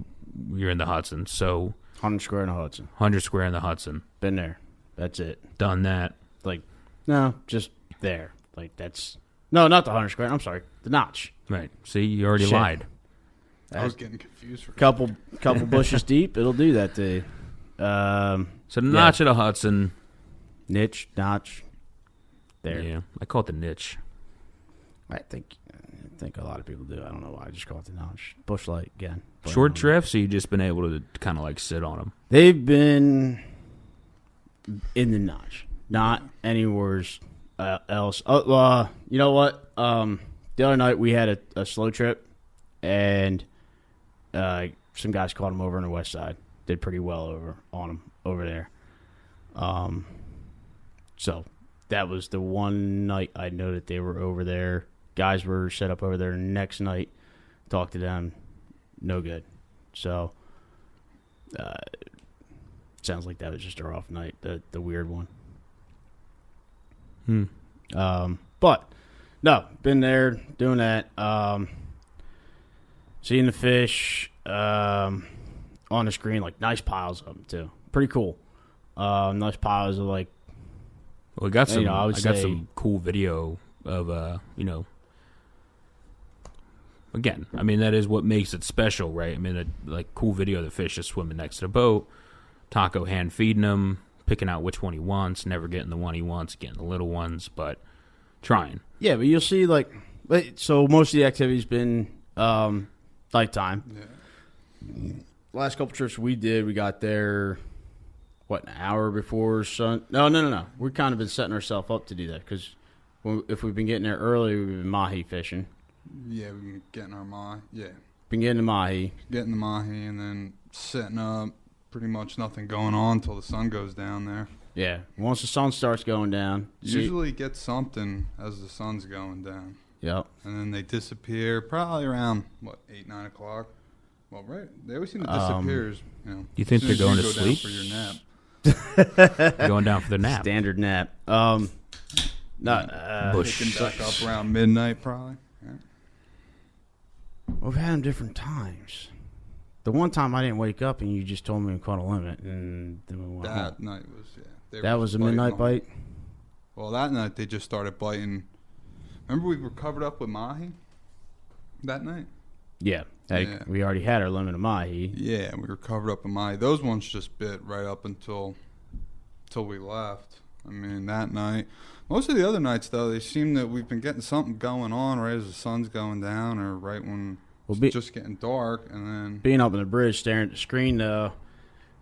you're in the Hudson, so 100 square in the Hudson. 100 square in the Hudson. Been there. That's it. Done that. Like, no, just there. Like, that's... No, not the 100 square. I'm sorry. The notch. Right. See, you already Shit. lied. I was getting confused for Couple bushes deep. It'll do that to you. So the notch at a Hudson. Niche, notch. There. Yeah, I call it the niche. I think a lot of people do. I don't know why. I just call it the notch. Bush light again. But, Short drifts, so you've just been able to kind of like sit on them. They've been in the notch, not anywhere else. You know what? The other night we had a slow trip, and some guys caught them over on the west side. Did pretty well over there. So that was the one night I know that they were over there. Guys were set up over there. Next night, talked to them, no good. So, sounds like that was just a rough night, the weird one. But, no, been there, doing that. Seeing the fish on the screen, like nice piles of them, too. Pretty cool. Nice piles of, like, Well, we got some. I got some cool video of again, I mean, that is what makes it special, right? I mean, like cool video of the fish just swimming next to the boat, Taco hand feeding them, picking out which one he wants, never getting the one he wants, getting the little ones, but trying. Yeah, but you'll see, like, so most of the activity's been nighttime. Yeah. Last couple trips we did, we got there, an hour before sun? No. We've kind of been setting ourselves up to do that because if we've been getting there early, we've been mahi fishing. Yeah, we've been getting our mahi. Yeah. Been getting the mahi. Getting the mahi and then setting up. Pretty much nothing going on until the sun goes down there. Yeah. Once the sun starts going down. Usually get something as the sun's going down. Yep. And then they disappear probably around, 8, 9 o'clock? Well, right. They always seem to disappear. You think as soon they're going as you to go sleep? down for your nap. Going down for their nap. Standard nap. Bush. Picking back up around midnight probably. Yeah. We've had them different times. The one time I didn't wake up and you just told me we caught a limit and then we went home. That night was, yeah. That was a midnight bite? Well, that night they just started biting. Remember we were covered up with mahi that night? Yeah. Yeah. We already had our limit of mahi. Yeah, we were covered up in mahi. Those ones just bit right up until we left. I mean, that night. Most of the other nights, though, they seem that we've been getting something going on right as the sun's going down or right when it's just getting dark. And then being up on the bridge staring at the screen, though,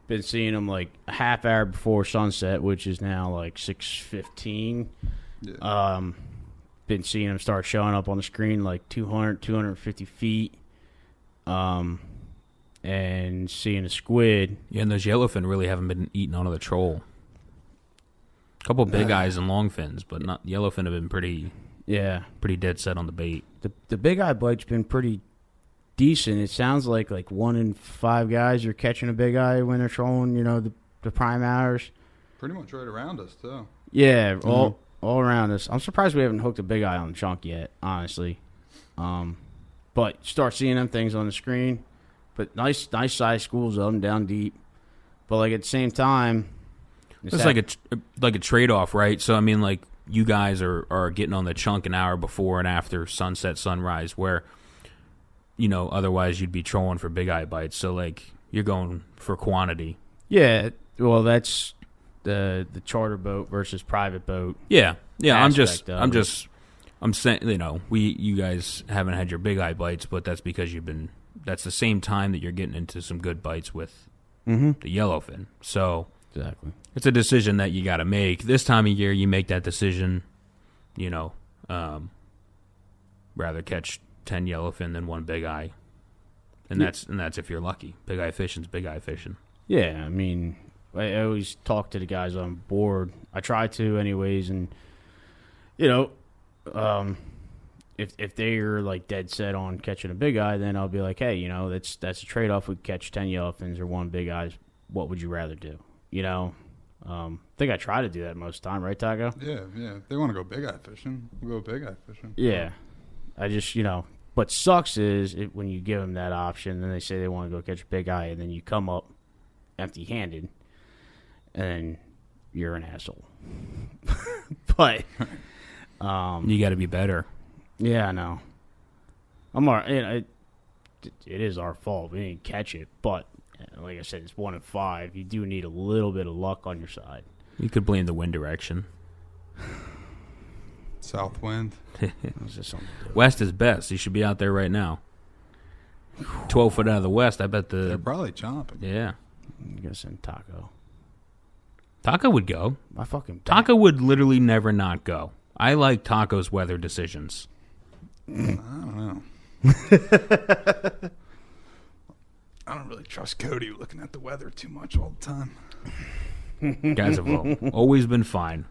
been seeing them like a half hour before sunset, which is now like 6:15. Yeah. Been seeing them start showing up on the screen like 200, 250 feet. And seeing a squid. Yeah, and those yellowfin really haven't been eating onto the troll. A couple big eyes and long fins, but not yellowfin have been pretty dead set on the bait. The big eye bite's been pretty decent. It sounds like 1 in 5 guys are catching a big eye when they're trolling, the prime hours. pretty much right around us, too. Yeah, all around us. I'm surprised we haven't hooked a big eye on the chunk yet, honestly. But start seeing them things on the screen. But nice size schools of them down deep. But at the same time, It's like a trade-off, right? So, I mean, you guys are getting on the chunk an hour before and after sunset, sunrise, where, otherwise you'd be trolling for big eye bites. So, you're going for quantity. Yeah, well, that's the charter boat versus private boat. Yeah. I'm aspect saying, you guys haven't had your big eye bites, but that's because that's the same time that you're getting into some good bites with the yellowfin. So, exactly. It's a decision that you got to make. This time of year, you make that decision, rather catch 10 yellowfin than 1 big eye. And that's if you're lucky. Big eye fishing's big eye fishing. Yeah, I mean, I always talk to the guys on board. I try to anyways, and, if they're dead set on catching a big eye, then I'll be like, hey, that's a trade-off. We catch 10 yellowfins or 1 big eye. What would you rather do? I think I try to do that most of the time, right, Taco? Yeah. If they want to go big eye fishing, we'll go big eye fishing. Yeah. I just, what sucks is when you give them that option, then they say they want to go catch a big eye, and then you come up empty-handed, and you're an asshole. But you got to be better. Yeah, I know. I'm all right. It is our fault. We didn't catch it, but like I said, it's 1 in 5. You do need a little bit of luck on your side. You could blame the wind direction. South wind. West is best. You should be out there right now. 12 foot out of the west, I bet They're probably chomping. Yeah. I'm going to send Taco. Taco would go. Taco would literally never not go. I like Taco's weather decisions. I don't know. I don't really trust Cody looking at the weather too much all the time. Guys have always been fine.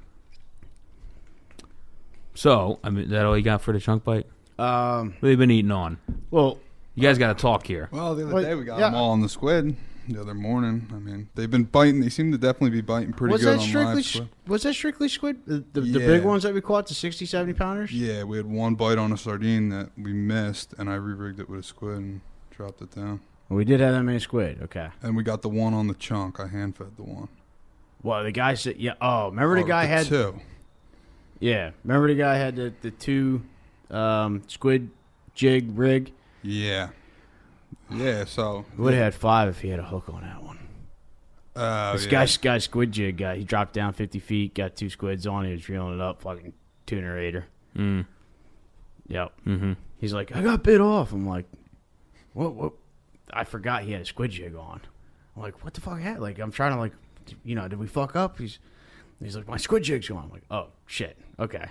So, I mean, is that all you got for the chunk bite? What have you been eating on? Well, you guys got to talk here. Well, the other day we got them all on the squid. The other morning, I mean, they've been biting. They seem to definitely be biting pretty good on live squid. Was that strictly squid? The big ones that we caught, the 60, 70 pounders? Yeah, we had 1 bite on a sardine that we missed, and I re-rigged it with a squid and dropped it down. Well, we did have that many squid, okay. And we got the 1 on the chunk. I hand-fed the 1. Well, the guy said, remember the guy had 2. Yeah, remember the guy had the 2 squid jig rig? Yeah. Yeah, so... We would have had 5 if he had a hook on that one. This guy squid jig guy, he dropped down 50 feet, got 2 squids on, he was reeling it up, fucking tuna raider. Mm. Yep. Mm-hmm. He's like, I got bit off. I'm like, what? I forgot he had a squid jig on. I'm like, what the fuck happened? Like, I'm trying to, did we fuck up? He's like, my squid jig's on. I'm like, oh, shit. Okay.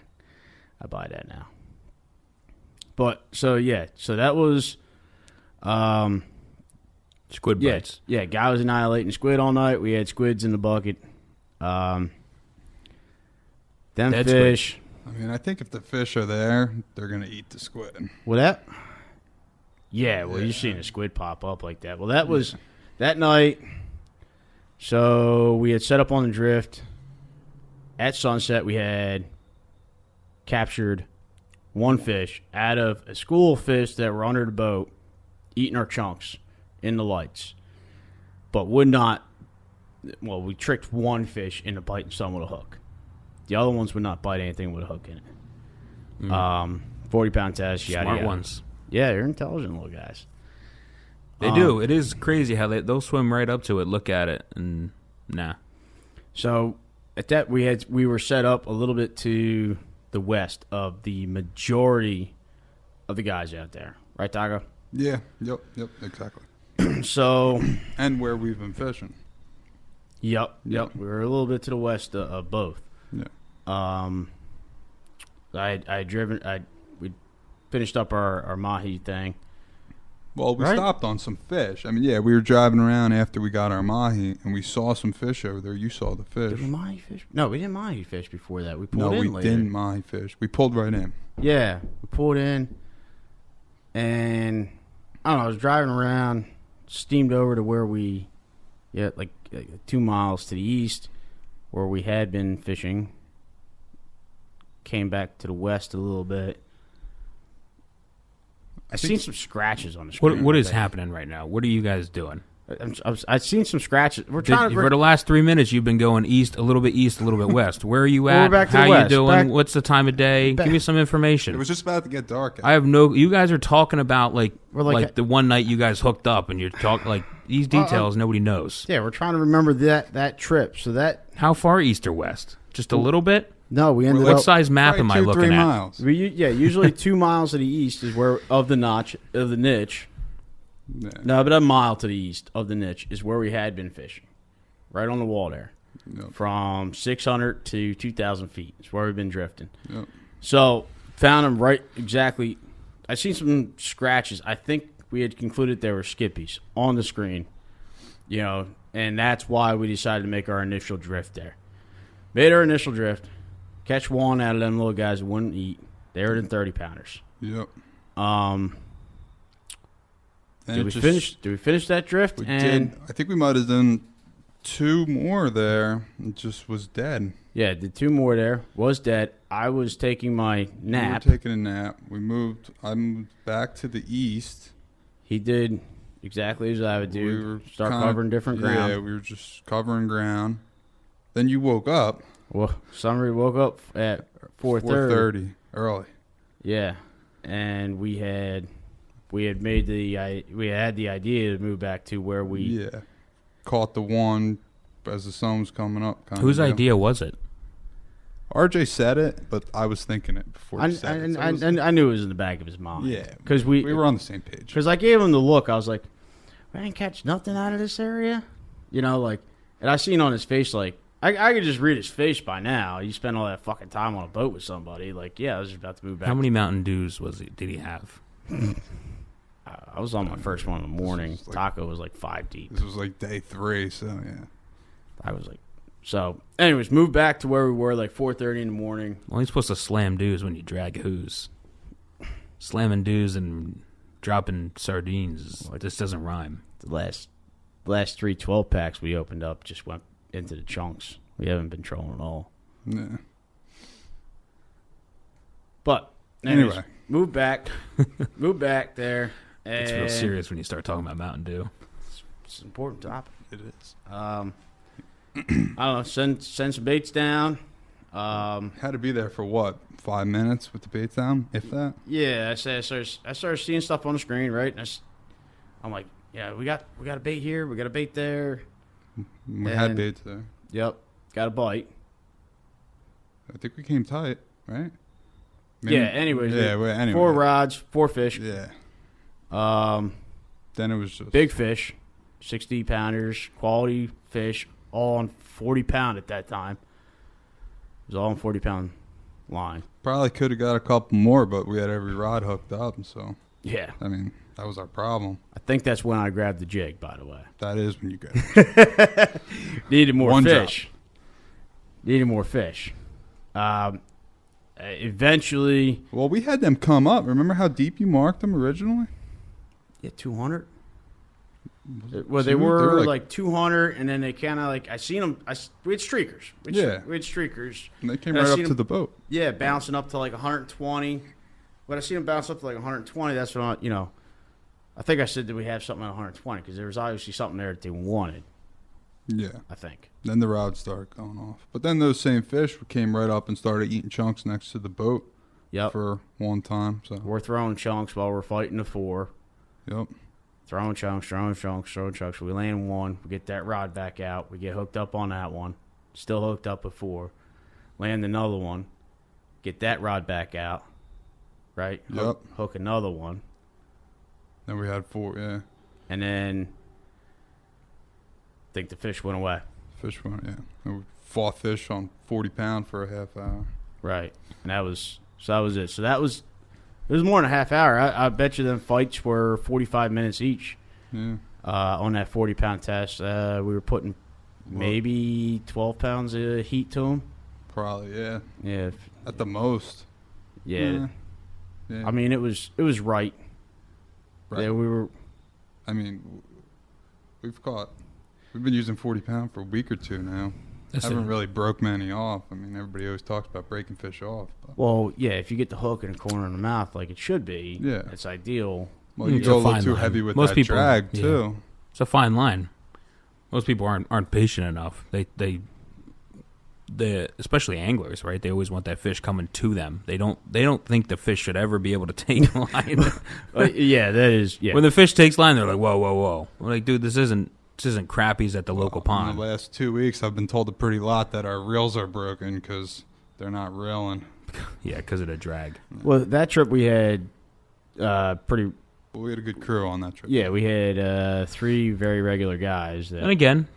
I buy that now. But, so that was... Squid bites. Yeah, guy was annihilating squid all night. We had squids in the bucket. Them Dead fish. squid. I mean, I think if the fish are there, they're going to eat the squid. Well, that... Yeah, well, you've seen a squid pop up like that. Well, that was that night. So we had set up on the drift. At sunset, we had captured 1 fish out of a school of fish that were under the boat, eating our chunks in the lights. But would not... Well, we tricked 1 fish into biting some with a hook. The other ones would not bite anything with a hook in it. 40-pound test. Smart ones. Yeah, they're intelligent little guys. They do. It is crazy how they'll swim right up to it, look at it, and nah. So at that we were set up a little bit to the west of the majority of the guys out there, right, Taco? Yeah. Yep. Exactly. So And where we've been fishing. Yep. We were a little bit to the west of both. Yeah. We finished up our mahi thing. Well, we Right? stopped on some fish. I mean, yeah, we were driving around after we got our mahi, and we saw some fish over there. You saw the fish. Did we mahi fish? No, we didn't mahi fish before that. We pulled No, in we later. didn't mahi fish. We pulled right in. Yeah, we pulled in, and I don't know. I was driving around, steamed over to where like 2 miles to the east, where we had been fishing. Came back to the west a little bit. I seen some scratches on the screen. What is happening right now? What are you guys doing? I've seen some scratches. We're trying For the last 3 minutes, you've been going east, a little bit west. Where are you Well, at? we're back to How the you west. doing? What's the time of day? Give me some information. It was just about to get dark. I have no. You guys are talking about We're like the one night you guys hooked up, and you're talking like these details nobody knows. Yeah, we're trying to remember that trip. So that How far east or west? Just a little bit. no, we ended What up. size map am I Probably 2-3 looking at? miles. Usually 2 miles to the east is where of the niche. Yeah. No, but a mile to the east of the niche is where we had been fishing, right on the wall there, Yep. from 600 to 2,000 feet. Is where we've been drifting. Yep. So found them right exactly. I seen some scratches. I think we had concluded they were skippies on the screen, and that's why we decided to make our initial drift there. Made our initial drift, catch one out of them little guys that wouldn't eat. They were in 30-pounders. Yep. And Did we finish that drift? We did. I think we might have done 2 more there. It just was dead. Yeah, did 2 more there. Was dead. I was taking my nap. We were taking a nap. I moved back to the east. He did exactly as I would do. We were Start kinda- covering different ground. Yeah, we were just covering ground. Then you woke up. Well, somebody woke up at 4:30. 4:30 early. Yeah, and we had made the idea to move back to where we. Yeah. Caught the one as the sun was coming up. Kind Whose of idea was it? RJ said it, but I was thinking it before he said it. So it was- I knew it was in the back of his mind. yeah, because we were on the same page. Because I gave him the look. I was like, I didn't catch nothing out of this area. And I seen on his face, I could just read his face by now. You spend all that fucking time on a boat with somebody. I was just about to move back. How many Mountain Dews did he have? I was on my first one in the morning. This was Taco was 5 deep. This was day 3, so yeah. I was so. Anyways, moved back to where we were 4:30 in the morning. Well, you're supposed to slam dews when you drag who's. Slamming dews and dropping sardines. This doesn't rhyme. The last 3 12-packs we opened up just went into the chunks. We haven't been trolling at all. Yeah. But anyways, Anyway. moved back there. It's real and serious when you start talking about Mountain Dew. It's an important topic. It is. I don't know. Send some baits down. Had to be there for what? 5 minutes with the baits down, if that. Yeah, I started seeing stuff on the screen, right? And I'm like, yeah, we got a bait here, we got a bait there. We had And- baits there. Yep, got a bite. I think we came tight, right? Yeah. Anyways, Yeah. Well, anyway. 4 rods, 4 fish. Yeah. Then it was just big fish, 60-pounders, quality fish, all on 40-pound at that time. It was all on 40-pound line. Probably could have got a couple more, but we had every rod hooked up, so Yeah, I mean that was our problem. I think that's when I grabbed the jig. By the way, That is when you get needed more One fish. Needed more fish. Eventually, Well, we had them come up. Remember how deep you marked them originally? yeah, 200. So Well, they they were were like 200, and then they kind of I seen them. We had streakers. We had streakers. And they came And I right up seen to them- the boat. Yeah, bouncing up to 120. When I seen them bounce up to 120, that's when I think I said that we have something at 120 because there was obviously something there that they wanted. Yeah. I think. Then the rods started going off. But then those same fish came right up and started eating chunks next to the boat Yep. for one time. So We're throwing chunks while we're fighting the 4. yep. throwing chunks. We land one. We get that rod back out. We get hooked up on that one. Still hooked up before. Land another one. Get that rod back out. Right? Yep. Hook another one. Then we had 4, yeah. And then I think the fish went away. Fish went, yeah. And we fought fish on 40 pound for a half hour. Right. And that was it. So it was more than a half hour. I bet you them fights were 45 minutes each. Yeah. On that 40-pound test. We were putting maybe 12 pounds of heat to them. Probably, yeah. Yeah. At the most. Yeah. Yeah. I mean, it was right. Right. Yeah, we were. I mean, we've been using 40 pound for a week or two now. Haven't really broke many off. I mean, everybody always talks about breaking fish off. But. Well, yeah, if you get the hook in the corner of the mouth like it should be, yeah, it's ideal. Well, you It's go a a little fine too line. heavy with Most that people, drag, yeah. too. It's a fine line. Most people aren't patient enough. They especially anglers, right? They always want that fish coming to them. They don't think the fish should ever be able to take line. Yeah, that is. Yeah. When the fish takes line, they're like, whoa. I'm like, dude, this isn't crappies at the local In pond. the last 2 weeks, I've been told a pretty lot that our reels are broken because they're not reeling. Yeah, because of the drag. Well, that trip we had pretty. But we had a good crew on that trip. Yeah, we had 3 very regular guys. And again,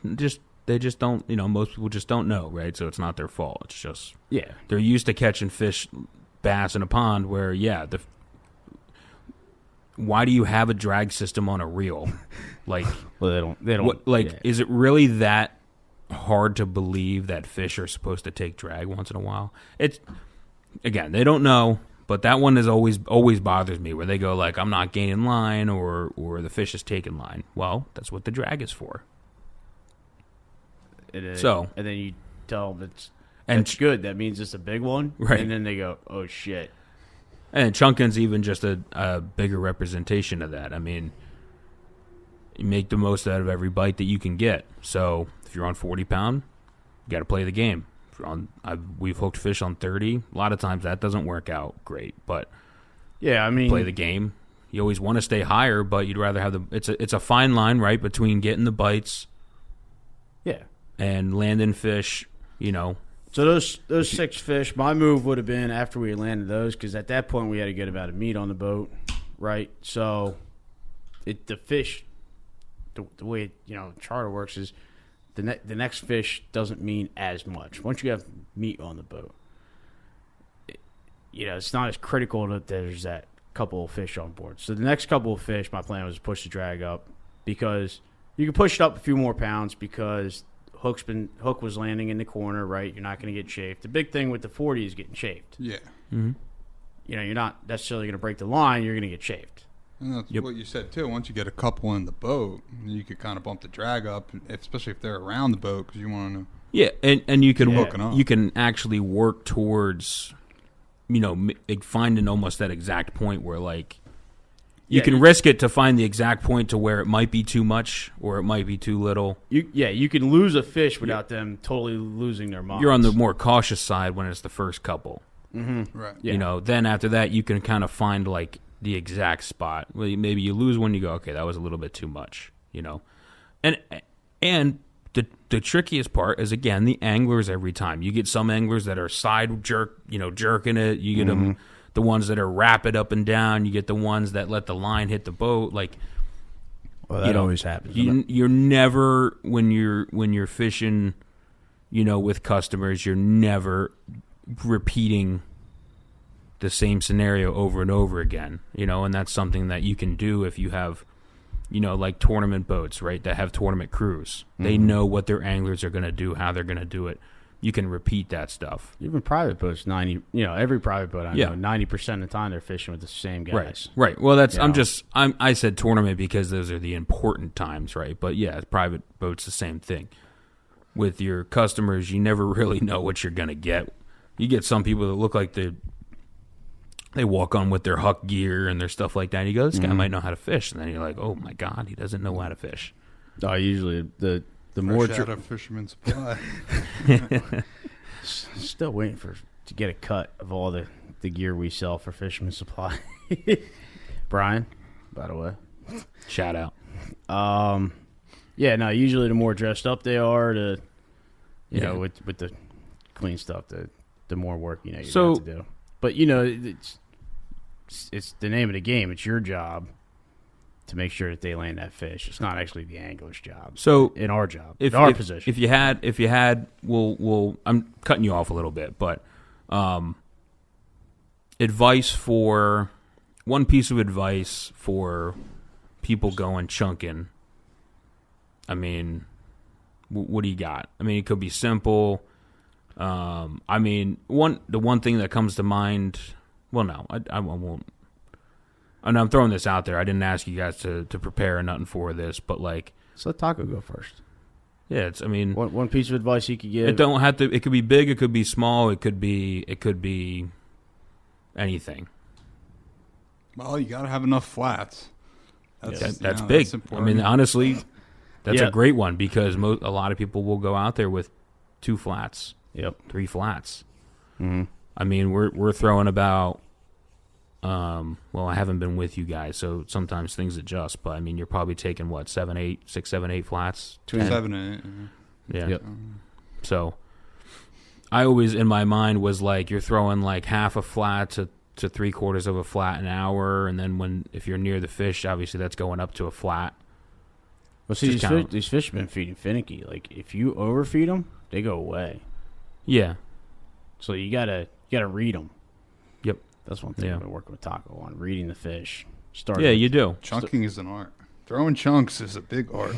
they just don't. Most people just don't know, right? So it's not their fault. It's just they're used to catching fish, bass in a pond where why do you have a drag system on a reel? Like, well, they don't. Is it really that hard to believe that fish are supposed to take drag once in a while? It's again, they don't know, but that one is always bothers me where they go like, I'm not gaining line or the fish is taking line. Well, that's what the drag is for. And then you tell them that's good. That means it's a big one, right? And then they go, "Oh shit!" And Chunkin's even just a bigger representation of that. I mean, you make the most out of every bite that you can get. So if you're on 40 pound, you got to play the game. If you're on, we've hooked fish on 30. A lot of times that doesn't work out great, but yeah, I mean, play the game. You always want to stay higher, but you'd rather have it's a fine line, right, between getting the bites, and landing fish. So those 6 fish, my move would have been after we had landed those, because at that point we had to get about a meat on the boat, right? So the fish, the way charter works is the next fish doesn't mean as much. Once you have meat on the boat, it's not as critical that there's that couple of fish on board. So the next couple of fish, my plan was to push the drag up, because you can push it up a few more pounds because hook was landing in the corner, right? You're not going to get chafed. The big thing with the 40 is getting chafed. Yeah. Mm-hmm. You're not necessarily going to break the line. You're going to get chafed. And that's what you said, too. Once you get a couple in the boat, you could kind of bump the drag up, especially if they're around the boat, because you want to know. Yeah, and you can Yeah. you can actually work towards, finding almost that exact point where you can risk it to find the exact point to where it might be too much or it might be too little. You can lose a fish without them totally losing their minds. You're on the more cautious side when it's the first couple. Mm-hmm. Right. Yeah. Then after that you can kind of find the exact spot. Well, maybe you lose one, you go, okay, that was a little bit too much. And the trickiest part is, again, the anglers every time. You get some anglers that are side jerking it. You get them. The ones that are rapid up and down, you get the ones that let the line hit the boat. Well, that always happens. You're never when you're fishing, with customers, you're never repeating the same scenario over and over again. And that's something that you can do if you have, like tournament boats, right? That have tournament crews. They know what their anglers are going to do, how they're going to do it. You can repeat that stuff. Even private boats, every private boat I know, 90% of the time they're fishing with the same guys. Right. Well, that's I said tournament because those are the important times, right? But yeah, private boats the same thing. With your customers, you never really know what you're gonna get. You get some people that look like they walk on with their huck gear and their stuff like that. And you go, this guy might know how to fish, and then you're like, oh my god, he doesn't know how to fish. Usually the Fresh out of Fisherman's Supply. Still waiting to get a cut of all the gear we sell for Fisherman's Supply. Brian, by the way. Shout out. Yeah, no, usually the more dressed up they are, you know, with the clean stuff, the more work, you know, you have to do. But, you know, it's the name of the game. It's your job to make sure that they land that fish. It's not actually the angler's job. So in our job, in our position. If you had, we'll I'm cutting you off a little bit, but one piece of advice for people going chunking. I mean, what do you got? I mean, it could be simple. I mean, the one thing that comes to mind. Well, no, I won't. And I'm throwing this out there. I didn't ask you guys to prepare or nothing for this, but like, so let Taco go first. Yeah, it's. I mean, one piece of advice you could give. It don't have to. It could be big. It could be small. It could be anything. Well, you got to have enough flats. That's big. That's I mean, honestly, that's a great one because a lot of people will go out there with 2 flats. Yep. 3 flats. Mm-hmm. I mean, we're throwing about. Well, I haven't been with you guys, so sometimes things adjust. But I mean, you're probably taking what 6, 7, 8 flats. Between 7 and 8. Yeah. Yep. So, I always in my mind was like you're throwing like half a flat to 3/4 of a flat an hour, and then if you're near the fish, obviously that's going up to a flat. Well, see, these fish have been feeding finicky. Like if you overfeed them, they go away. Yeah. So you gotta read them. Yep. That's one thing I've been working with Taco on, reading the fish. You do. Chunking is an art. Throwing chunks is a big art.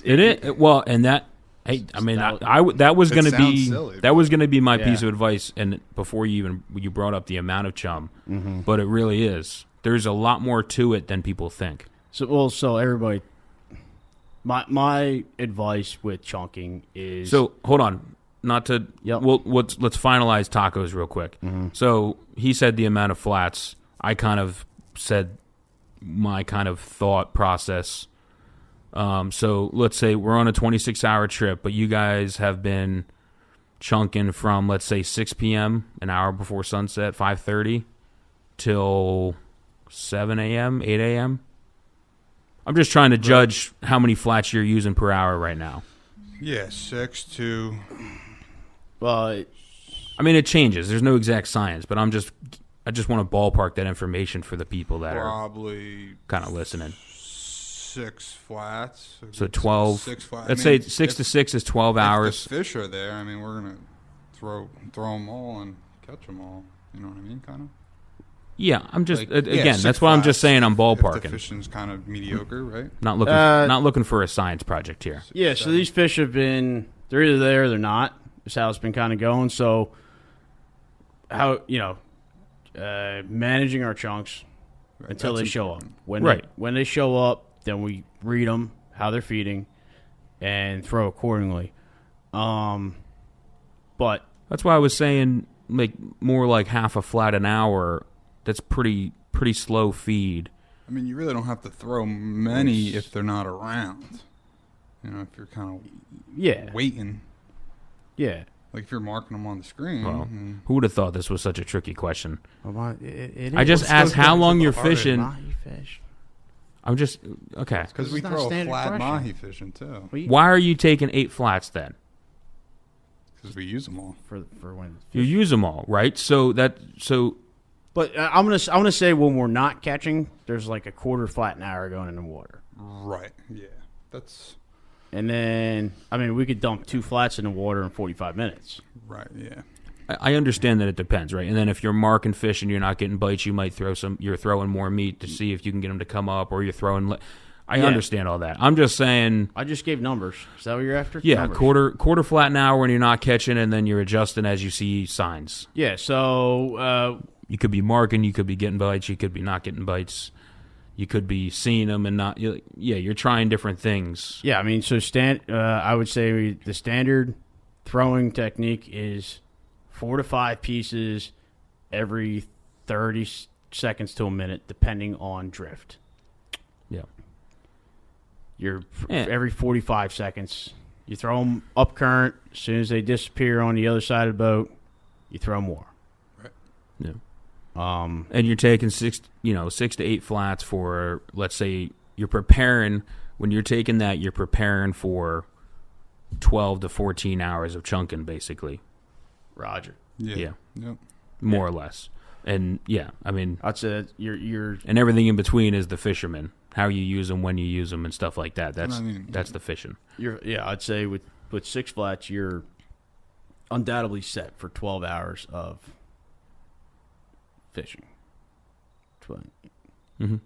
It is. Well, and that. Hey, I mean, that was going to be silly, that was going to be my piece of advice, and before you brought up the amount of chum, but it really is. There's a lot more to it than people think. So everybody, my advice with chunking is. So hold on, not to. Yep. Well, let's finalize tacos real quick. Mm-hmm. So he said the amount of flats. I kind of said my kind of thought process. So let's say we're on a 26-hour trip, but you guys have been chunking from, let's say, 6 p.m., an hour before sunset, 5:30, till 7 a.m., 8 a.m.? I'm just trying to judge how many flats you're using per hour right now. Yeah, 6 to... Well, I mean, it changes. There's no exact science, but I just want to ballpark that information for the people that probably are kind of listening. 6 flats. So 12. 6 flats. Let's say 6 to 6 is 12 hours. If the fish are there, I mean, we're going to throw them all and catch them all. You know what I mean, kind of? Yeah, I'm just, Like, again, 6 that's why I'm just saying I'm If ballparking. the fishing's kind of mediocre, right? Not looking for a science project here. yeah. So these fish have been. They're either there or they're not. That's how it's been kind of going. So, managing our chunks until they show up. When they show up, then we read them, how they're feeding, and throw accordingly. But That's why I was saying like more like half a flat an hour. That's pretty slow feed. I mean, you really don't have to throw many if they're not around. You know, if you're kind of waiting. Yeah. Like if you're marking them on the screen. Well, who would have thought this was such a tricky question? I just asked how long you're fishing. Fish. I'm just okay. Because we It's not throw a standard flat question. mahi fishing too. Why are you taking 8 flats then? Because we use them all. For when You use them all, right? But I'm gonna say when we're not catching, there's like a quarter flat an hour going in the water. Right. Yeah. That's And then we could dump 2 flats in the water in 45 minutes. right. Yeah. I understand that it depends, right? And then if you're marking fish and you're not getting bites, you might you're throwing more meat to see if you can get them to come up, or you're throwing. I understand all that. I'm just saying. I just gave numbers. Is that what you're after? Yeah, Numbers. quarter flat an hour when you're not catching, and then you're adjusting as you see signs. Yeah. So You could be marking, you could be getting bites, you could be not getting bites, you could be seeing them and not. Yeah, you're trying different things. yeah, so I would say the standard throwing technique is 4 to 5 pieces every 30 seconds to a minute, depending on drift. Yeah. Every 45 seconds, you throw them up current. As soon as they disappear on the other side of the boat, you throw more. Right. Yeah. And you're taking 6 to 8 flats for, let's say, you're preparing when you're taking that, you're preparing for 12 to 14 hours of chunking, basically. Roger. Yeah. Yep. More or less. And yeah, I mean, I'd say that you're and everything in between is the fisherman. How you use them, when you use them, and stuff like that. That's the fishing. I'd say with six flats, you're undoubtedly set for 12 hours of fishing. 12. Mm-hmm.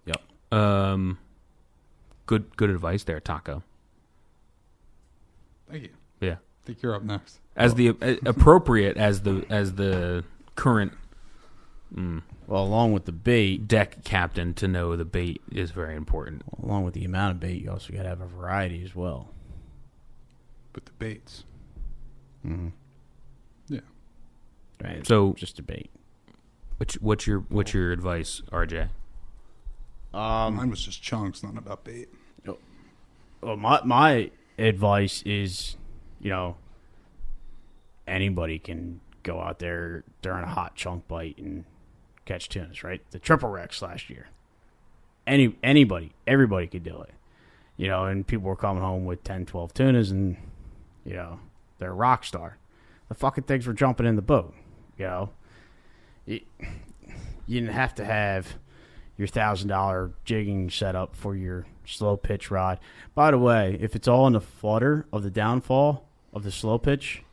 Yep. Good advice there, Taco. Thank you. Yeah. I think you're up next. As the appropriate as the current Well, along with the bait, deck captain to know the bait is very important. along with the amount of bait, you also got to have a variety as well. But the baits. Mm-hmm. Yeah. Right. So- just a bait. What's your advice, RJ? Mine was just chunks, not about bait. Well, my advice is, anybody can go out there during a hot chunk bite and catch tunas, right? The triple Rex last year. Everybody could do it. And people were coming home with 10, 12 tunas and, they're a rock star. The fucking things were jumping in the boat, You didn't have to have your $1,000 jigging set up for your slow pitch rod. By the way, if it's all in the flutter of the downfall of the slow pitch,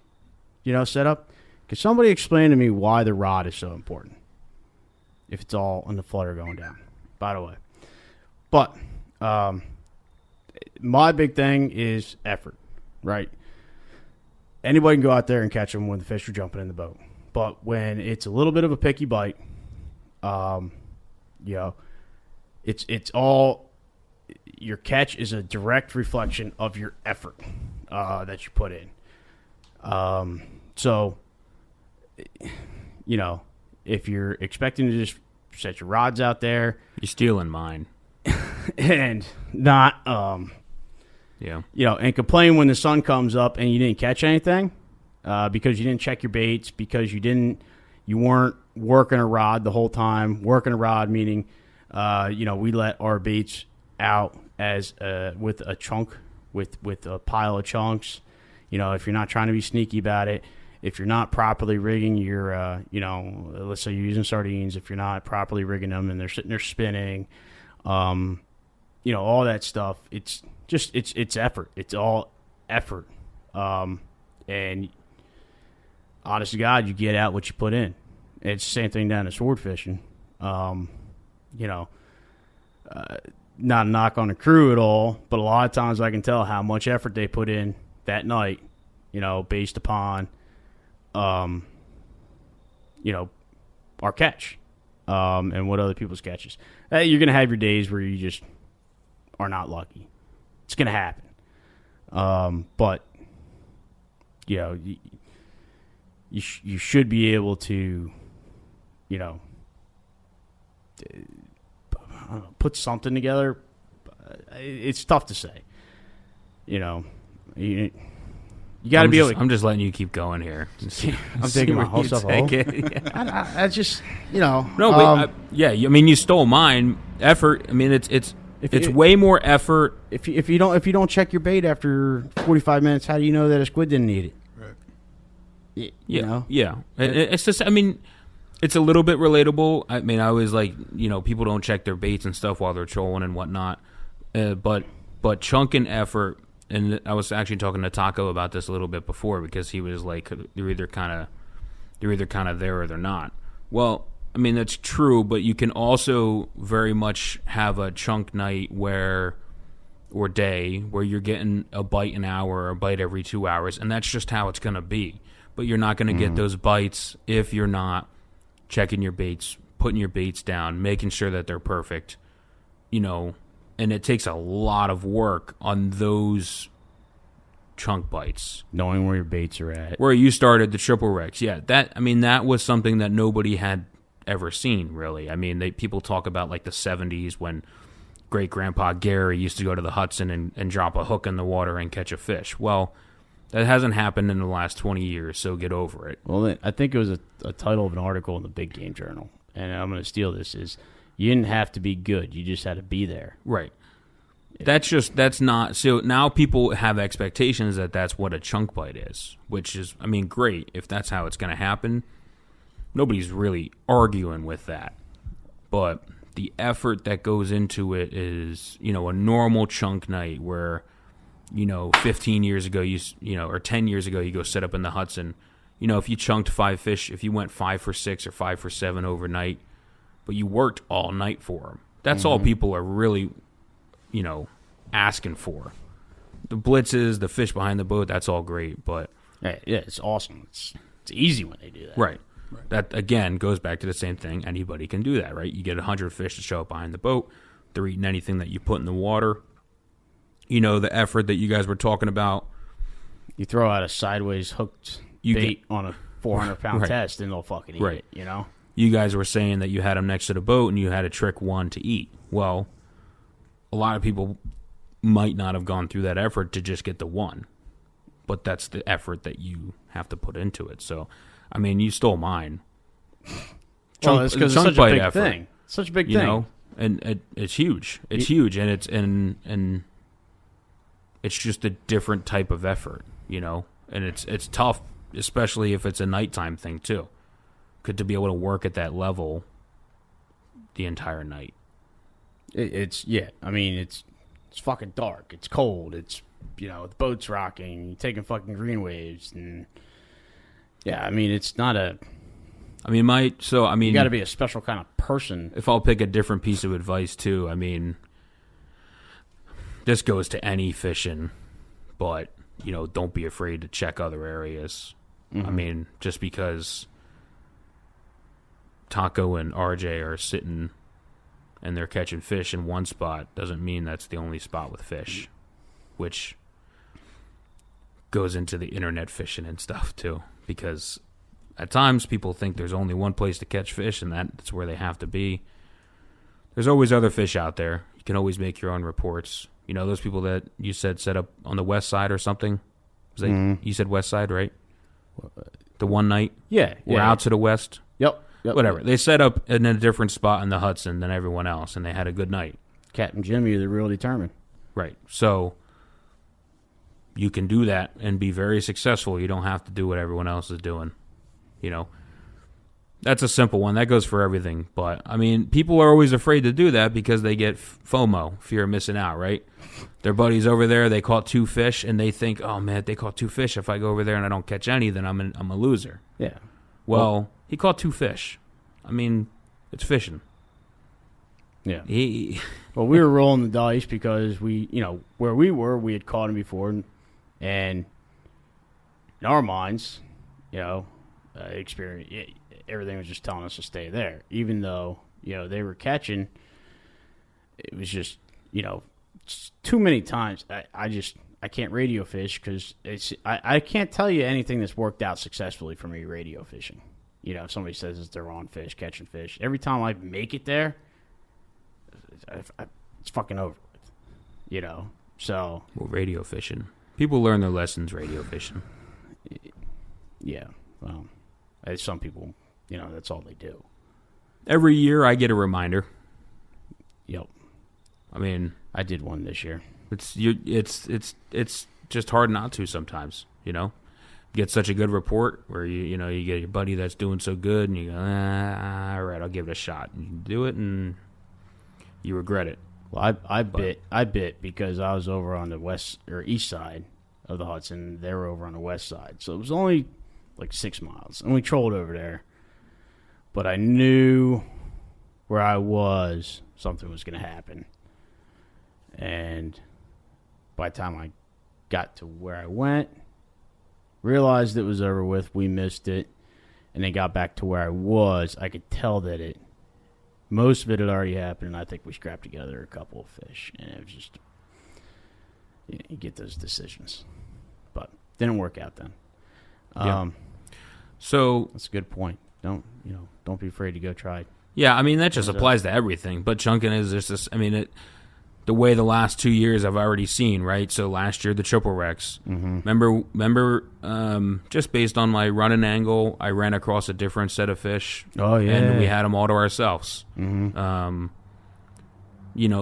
setup, can somebody explain to me why the rod is so important? If it's all in the flutter going down, by the way. But my big thing is effort, right? Anybody can go out there and catch them when the fish are jumping in the boat. But when it's a little bit of a picky bite, it's all your catch is a direct reflection of your effort that you put in. So, if you're expecting to just set your rods out there, You're stealing mine. and not, Yeah. and complain when the sun comes up and you didn't catch anything, because you didn't check your baits, because you weren't working a rod the whole time. Working a rod meaning, we let our baits out as with a chunk, with a pile of chunks. If you're not trying to be sneaky about it, if you're not properly rigging your, let's say you're using sardines, if you're not properly rigging them and they're sitting there spinning, all that stuff, it's just, it's effort. It's all effort. And honest to God, you get out what you put in. It's the same thing down at sword fishing. Not a knock on the crew at all, but a lot of times I can tell how much effort they put in that night, based upon, our catch, and what other people's catches. You're going to have your days where you just are not lucky. It's going to happen. But, you should be able to, I don't know, put something together. It's tough to say. You got to be able to. I'm just letting you keep going here. I'm taking my whole stuff home. Yeah. I just, No, but you stole mine. Effort. I mean, it's way more effort. If you don't check your bait after 45 minutes, how do you know that a squid didn't eat it? Right. Yeah. It's just. I mean, it's a little bit relatable. I mean, I was like, people don't check their baits and stuff while they're trolling and whatnot. But chunking effort. And I was actually talking to Taco about this a little bit before, because he was like, they're either kind of there or they're not. Well, I mean, that's true, but you can also very much have a chunk night or day where you're getting a bite an hour or a bite every 2 hours, and that's just how it's going to be. But you're not going to get those bites if you're not checking your baits, putting your baits down, making sure that they're perfect, and it takes a lot of work on those chunk bites. Knowing where your baits are at. Where you started the triple Rex. Yeah, that was something that nobody had ever seen, really. I mean, people talk about like the 70s when great-grandpa Gary used to go to the Hudson and drop a hook in the water and catch a fish. Well, that hasn't happened in the last 20 years, so get over it. Well, I think it was a title of an article in the Big Game Journal, and I'm going to steal this, is You didn't have to be good. You just had to be there. Right. That's not, so now people have expectations that that's what a chunk bite is, which is, I mean, great if that's how it's going to happen. Nobody's really arguing with that. But the effort that goes into it is, a normal chunk night where, 15 years ago, or 10 years ago, you go set up in the Hudson. If you chunked 5 fish, if you went 5 for 6 or 5 for 7 overnight, but you worked all night for them, that's all people are really, asking for. The blitzes, the fish behind the boat, that's all great, but Yeah, it's awesome. It's easy when they do that. right. That, again, goes back to the same thing. Anybody can do that, right? You get 100 fish to show up behind the boat. They're eating anything that you put in the water. The effort that you guys were talking about. You throw out a sideways hooked bait on a 400-pound Right. test, and they'll fucking eat Right. it, You guys were saying that you had them next to the boat and you had to trick one to eat. Well, a lot of people might not have gone through that effort to just get the one. But that's the effort that you have to put into it. So, I mean, you stole mine. Well, it's because it's such a big thing. Such a big thing. And it's huge. It's huge, and and it's just a different type of effort, and it's tough, especially if it's a nighttime thing too. Good to be able to work at that level the entire night. It's fucking dark. It's cold. It's the boat's rocking. You're taking fucking green waves, and it's not a. You got to be a special kind of person. If I'll pick a different piece of advice too, this goes to any fishing, but don't be afraid to check other areas. Mm-hmm. Just because Taco and RJ are sitting and they're catching fish in one spot doesn't mean that's the only spot with fish, which goes into the internet fishing and stuff too, because at times people think there's only one place to catch fish and that's where they have to be. There's always other fish out there. You can always make your own reports. Those people that you said set up on the west side or something? You said west side, right? The one night? Yeah. We're out to the west? Yep. Whatever. They set up in a different spot in the Hudson than everyone else, and they had a good night. Cat and Jimmy, they're real determined. Right. So you can do that and be very successful. You don't have to do what everyone else is doing. That's a simple one. That goes for everything. But, people are always afraid to do that because they get FOMO, fear of missing out, right? Their buddies over there, they caught 2 fish, and they think, oh, man, they caught 2 fish. If I go over there and I don't catch any, then I'm a loser. Yeah. Well, he caught 2 fish. It's fishing. Yeah. Well, we were rolling the dice because we, where we were, we had caught him before, and in our minds, experience, everything was just telling us to stay there. Even though, they were catching, it was just, too many times. I can't radio fish because I can't tell you anything that's worked out successfully for me radio fishing. If somebody says it's their own fish, catching fish, every time I make it there, it's fucking over with, So, well, radio fishing. People learn their lessons radio fishing. Yeah. Well, some people, that's all they do. Every year I get a reminder. Yep. I did one this year. It's just hard not to sometimes, Get such a good report where you get your buddy that's doing so good and you go, all right, I'll give it a shot. And you do it and you regret it. Well, I bit because I was over on the west or east side of the Hudson. They were over on the west side. So it was only like 6 miles. And we trolled over there. But I knew where I was, something was going to happen. And by the time I got to where I went, realized it was over with, we missed it, and then got back to where I was, I could tell that most of it had already happened, and I think we scrapped together a couple of fish. And it was just, you get those decisions. But didn't work out then. Yeah. So that's a good point. Don't be afraid to go try. Yeah, that just applies to everything. But chunking is just this. the way the last 2 years I've already seen, right? So last year, the triple wrecks. Mm-hmm. Remember, just based on my running angle, I ran across a different set of fish. Oh, yeah. And we had them all to ourselves. Mm-hmm.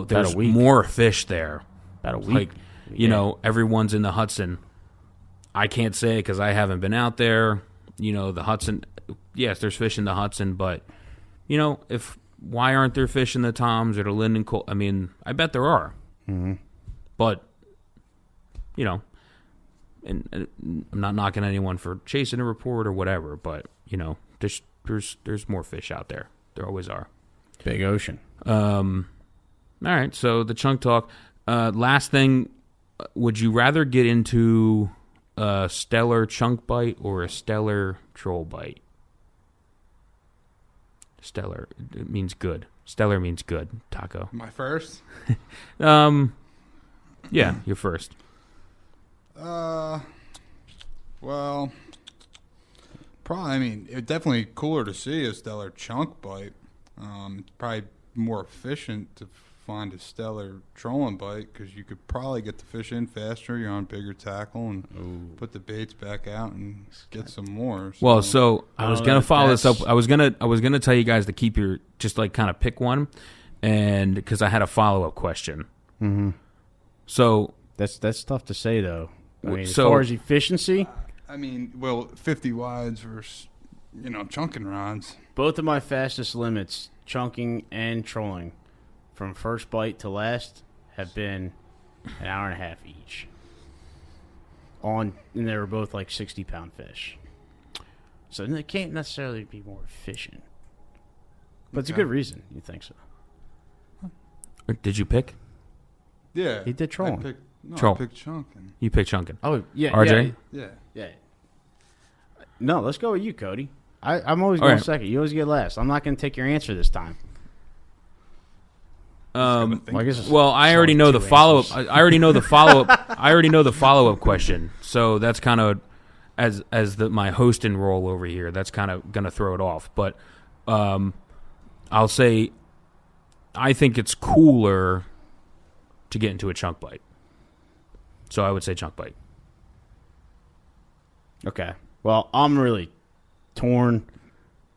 There's more fish there. About a week. Like, everyone's in the Hudson. I can't say because I haven't been out there. The Hudson, yes, there's fish in the Hudson, but, why aren't there fish in the Toms or the Linden Cole? I mean, I bet there are. Mm-hmm. But, and I'm not knocking anyone for chasing a report or whatever, but, there's more fish out there. There always are. Big ocean. All right, so the chunk talk. Last thing, would you rather get into a stellar chunk bite or a stellar troll bite? Stellar, it means good. Stellar means good, Taco. My first? Yeah, you're first. Well, probably, it's definitely cooler to see a stellar chunk bite. It's probably more efficient to find a stellar trolling bite because you could probably get the fish in faster. You're on bigger tackle and put the baits back out and get some more. Well, so I was gonna follow this up. that's- I was gonna tell you guys to keep your just like kind of pick one, and because I had a follow up question. Mm-hmm. So That's tough to say, though. I mean, as So- far as efficiency, 50 wides versus, chunking rods. both of my fastest limits, chunking and trolling, from first bite to last, have been an hour and a half each. And they were both like 60-pound fish. So they can't necessarily be more efficient. But it's a Okay. good reason you think so. did you pick? Yeah. He did trolling. Troll. I picked chunking. You picked chunking. Oh, yeah. RJ? Yeah. Yeah. No, let's go with you, Cody. I'm always All going right. second. You always get last. I'm not going to take your answer this time. Um, Well, I guess it's- Well, I it's already only know two the follow up. answers. I already know the follow up. I already know the follow up question. So that's kind of as my hosting role over here. That's kind of gonna throw it off. But I'll say I think it's cooler to get into a chunk bite. So I would say chunk bite. Okay. Well, I'm really torn.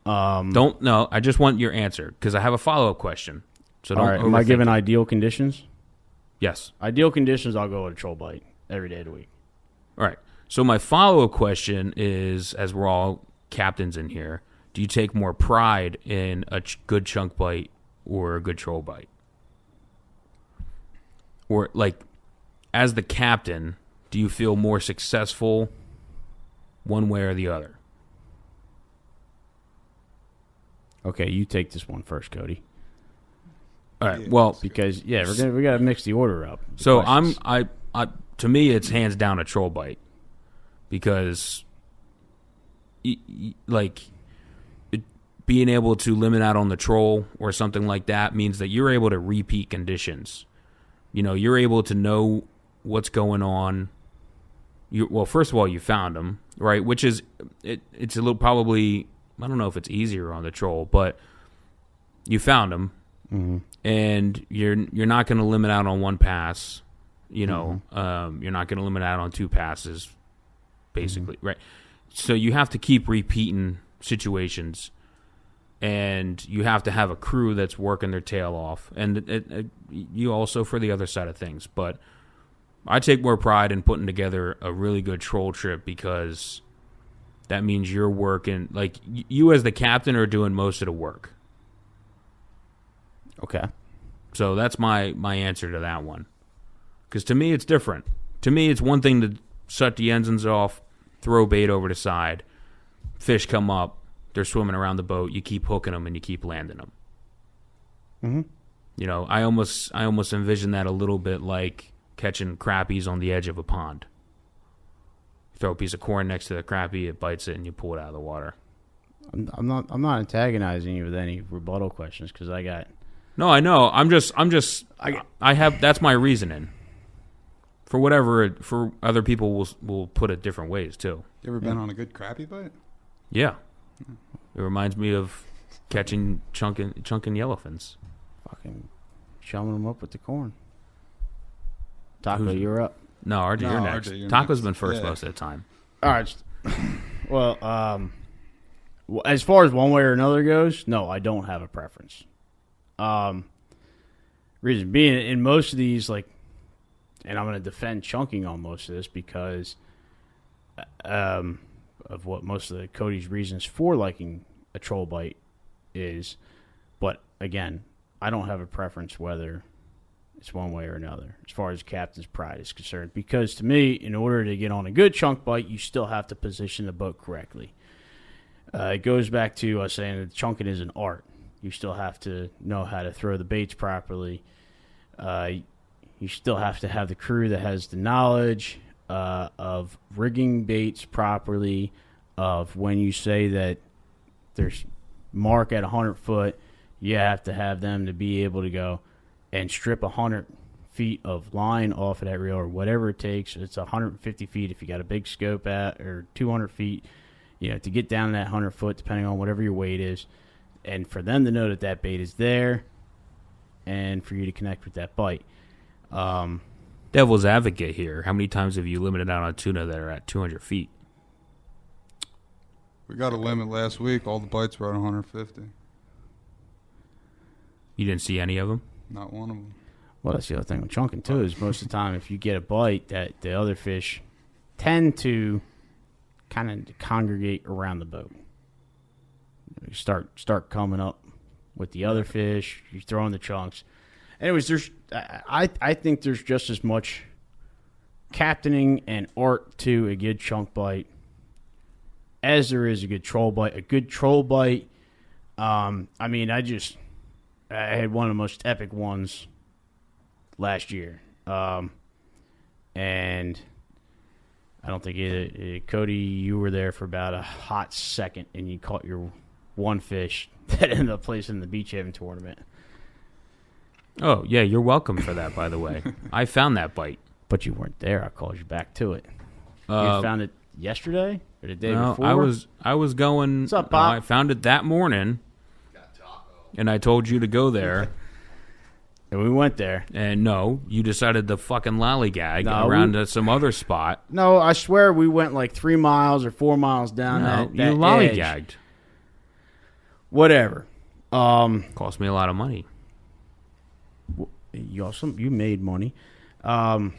Don't no. I just want your answer because I have a follow up question. So don't. All right. Am I overthink given it. ideal conditions? Yes. Ideal conditions, I'll go with a troll bite every day of the week. All right. So my follow-up question is, as we're all captains in here, do you take more pride in a good chunk bite or a good troll bite? Or, like, as the captain, do you feel more successful one way or the other? Okay, you take this one first, Cody. All right. Well, Because we got to mix the order up. the so questions. I to me, it's hands down a troll bite because, being able to limit out on the troll or something like that means that you're able to repeat conditions. You're able to know what's going on. First of all, you found them, right? Which is it's a little probably, I don't know if it's easier on the troll, but you found them. Mhm. And you're not going to limit out on one pass, you're not going to limit out on two passes, basically, right? So you have to keep repeating situations, and you have to have a crew that's working their tail off, and you also for the other side of things. But I take more pride in putting together a really good troll trip because that means you're working, like you as the captain are doing most of the work. Okay. So that's my answer to that one. Because to me, it's different. To me, it's one thing to shut the engines off, throw bait over the side, fish come up, they're swimming around the boat, you keep hooking them and you keep landing them. Mm-hmm. I almost envision that a little bit like catching crappies on the edge of a pond. Throw a piece of corn next to the crappie, it bites it, and you pull it out of the water. I'm not antagonizing you with any rebuttal questions because I got. No, I know. I have. That's my reasoning. For other people will put it different ways too. You ever been on a good crappie bite? Yeah, it reminds me of catching chunkin yellowfins. Fucking chumming them up with the corn. Taco, you're up. No, RJ, No, you're RJ, next. you're Taco's next. been first Yeah. most of the time. All right. Well, as far as one way or another goes, no, I don't have a preference. Reason being, in most of these, like, and I'm going to defend chunking on most of this because of what most of Cody's reasons for liking a troll bite is. But again, I don't have a preference whether it's one way or another as far as Captain's Pride is concerned. Because to me, in order to get on a good chunk bite, you still have to position the boat correctly. It goes back to us saying that chunking is an art. You still have to know how to throw the baits properly. You still have to have the crew that has the knowledge of rigging baits properly, of when you say that there's mark at 100 foot, you have to have them to be able to go and strip 100 feet of line off of that reel or whatever it takes. It's 150 feet if you got a big scope at, or 200 feet, to get down that 100 foot, depending on whatever your weight is. And for them to know that that bait is there and for you to connect with that bite. Devil's advocate here. How many times have you limited out on tuna that are at 200 feet? We got a limit last week. All the bites were at 150. You didn't see any of them? Not one of them. Well, that's the other thing with chunking, too, is most of the time if you get a bite, that the other fish tend to kind of congregate around the boat. You start coming up with the other fish. You're throwing the chunks. Anyways, I think there's just as much captaining and art to a good chunk bite as there is a good troll bite. A good troll bite, I had one of the most epic ones last year. And I don't think Cody, you were there for about a hot second, and you caught your one fish that ended up placing in the beach haven tournament. Oh, yeah, you're welcome for that, by the way. I found that bite. But you weren't there. I called you back to it. You found it yesterday or the day No, before? I was going. What's up, Bob? I found it that morning, and I told you to go there. And we went there. And no, you decided to fucking lollygag No, around at some other spot. No, I swear we went like 3 miles or 4 miles down that you edge. lollygagged. Whatever. Cost me a lot of money. You made money. I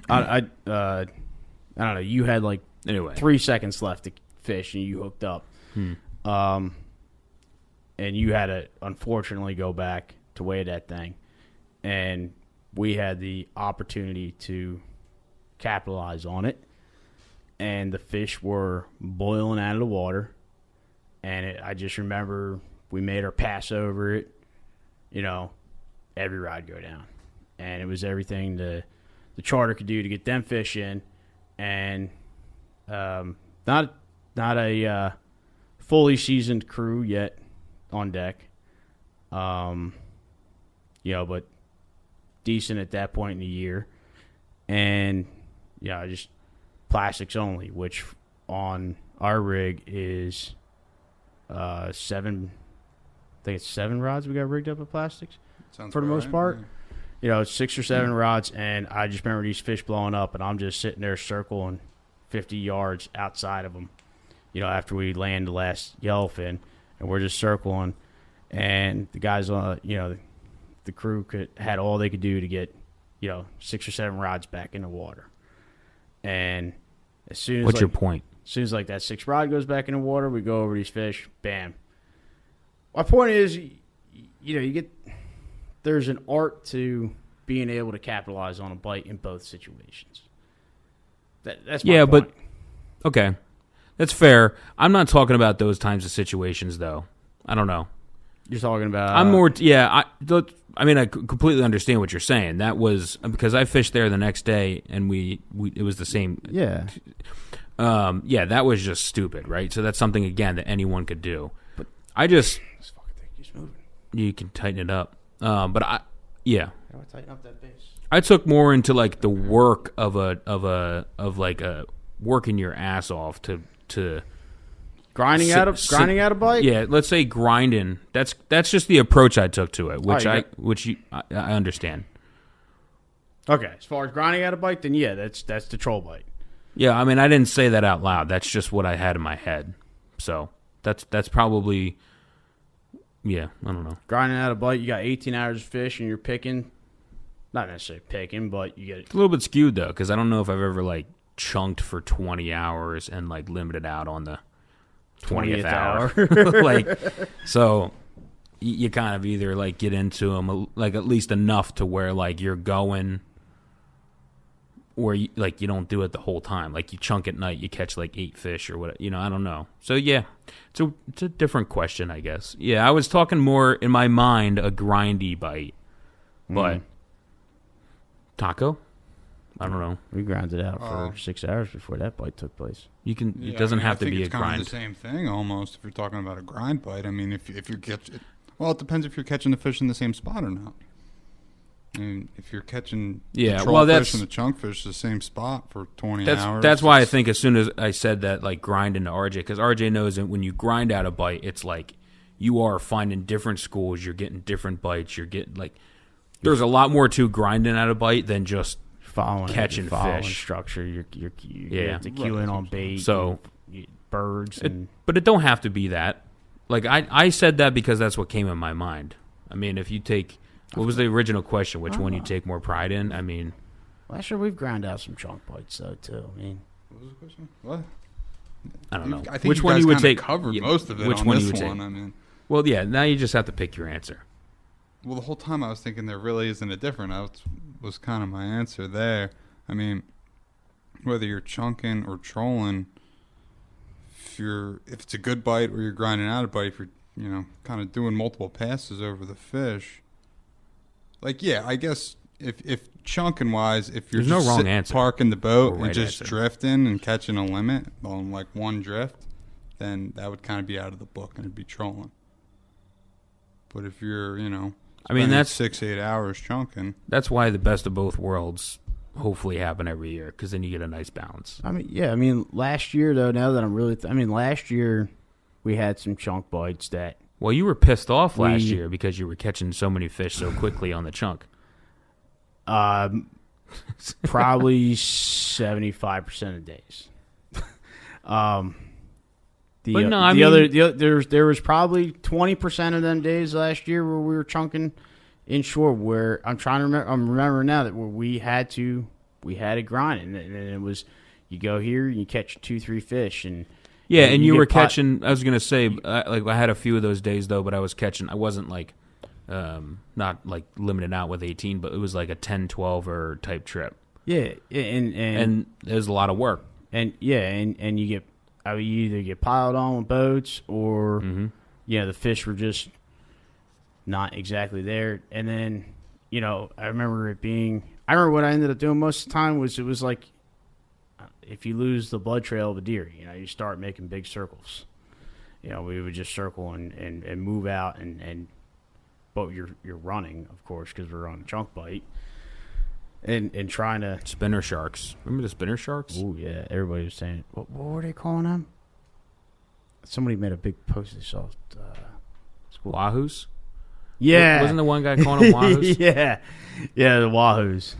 don't know. You had like Anyway, 3 seconds left to fish, and you hooked up. And you had to unfortunately go back to weigh that thing, and we had the opportunity to capitalize on it. And the fish were boiling out of the water, and I just remember we made our pass over it. Every rod go down, and it was everything the charter could do to get them fish in, and not a fully seasoned crew yet on deck, but decent at that point in the year, and just plastics only, which on our rig is 7. I think it's 7 rods we got rigged up with plastics. Sounds For the about most right, part. yeah. It's 6 or 7 rods, and I just remember these fish blowing up, and I'm just sitting there circling 50 yards outside of them, after we land the last yellowfin, and we're just circling, and the guys on, the crew had all they could do to get, 6 or 7 rods back in the water. And as soon as what's your point? as soon as that 6th rod goes back in the water, we go over these fish, bam. My point is, you get, there's an art to being able to capitalize on a bite in both situations. That's my point. But okay, that's fair. I'm not talking about those types of situations, though. I don't know. You're talking about. I'm more. I completely understand what you're saying. That was because I fished there the next day, and it was the same. Yeah. That was just stupid, right? So that's something again that anyone could do. But I just This fucking thing keeps moving. you can tighten it up. But How do I tighten up that base? I took more into like the work of working your ass off to Grinding out a bite. Yeah, let's say grinding. That's just the approach I took to it, which All right, I understand. Okay, as far as grinding out a bite, then yeah, that's the troll bite. Yeah, I mean, I didn't say that out loud. That's just what I had in my head. So that's probably, yeah, I don't know. Grinding out a bite, you got 18 hours of fish, and you're picking, not necessarily picking, but you get It's a little bit skewed, though, because I don't know if I've ever, like, chunked for 20 hours and, like, limited out on the 20th hour. Like, so you kind of either, like, get into them, like, at least enough to where, like, you're going, or, you don't do it the whole time. Like, you chunk at night, you catch, like, 8 fish or whatever. I don't know. So, yeah, it's a different question, I guess. Yeah, I was talking more, in my mind, a grindy bite. But, taco? I don't know. We grounded out for 6 hours before that bite took place. You can. It doesn't have to be a grind. Kind of the same thing almost. If you're talking about a grind bite, I mean, if you're catching, well, it depends if you're catching the fish in the same spot or not. I mean, if you're catching the troll fish and the chunk fish the same spot for 20 hours. That's why I think as soon as I said that, like, grind into RJ, because RJ knows that when you grind out a bite, it's like you are finding different schools, you're getting different bites, you're getting, like, there's a lot more to grinding out a bite than just catching fish structure. You have to cue in on bait, so birds, but it don't have to be that. Like, I said that because that's what came in my mind. I mean, if you take, what was the original question? Which one you take more pride in? I mean, last year we've ground out some chunk bites though too. I mean, what was the question? What? I don't know. I think which one you would take? Covered most of it. Which on one this you would take? I mean, well, yeah. Now you just have to pick your answer. Well, the whole time I was thinking there really isn't a difference. That was kind of my answer there. I mean, whether you're chunking or trolling, if it's a good bite or you're grinding out a bite, if you're kind of doing multiple passes over the fish, like, yeah, I guess if chunking wise, if you're There's just no wrong answer. parking the boat Right and just answer. drifting and catching a limit on like one drift, then that would kind of be out of the book and it'd be trolling. But if you're, I mean, that's 6-8 hours chunking. That's why the best of both worlds hopefully happen every year, because then you get a nice balance. I mean, yeah. I mean, last year though. Now that I'm really, last year we had some chunk bites that. Well, you were pissed off last year because you were catching so many fish so quickly on the chunk. Probably 75% of days. There was probably 20% of them days last year where we were chunking inshore. Where I'm trying to remember. I'm remembering now that where we had to grind, and it was you go here and you catch 2-3 fish, and and you were catching. I was gonna say, I had a few of those days though, but I was catching. I wasn't like, not like limited out with 18, but it was like a 10-12 type trip. Yeah, and it was a lot of work. And you get. You either get piled on with boats or, the fish were just not exactly there. And then, I remember what I ended up doing most of the time was it was like if you lose the blood trail of a deer, you start making big circles. We would just circle and move out but you're running, of course, because we're on a chunk bite. And trying to spinner sharks. Remember the spinner sharks? Oh yeah, everybody was saying. What were they calling them? Somebody made a big post. They saw wahoos. Yeah, wasn't the one guy calling them wahoos? yeah, the wahoos.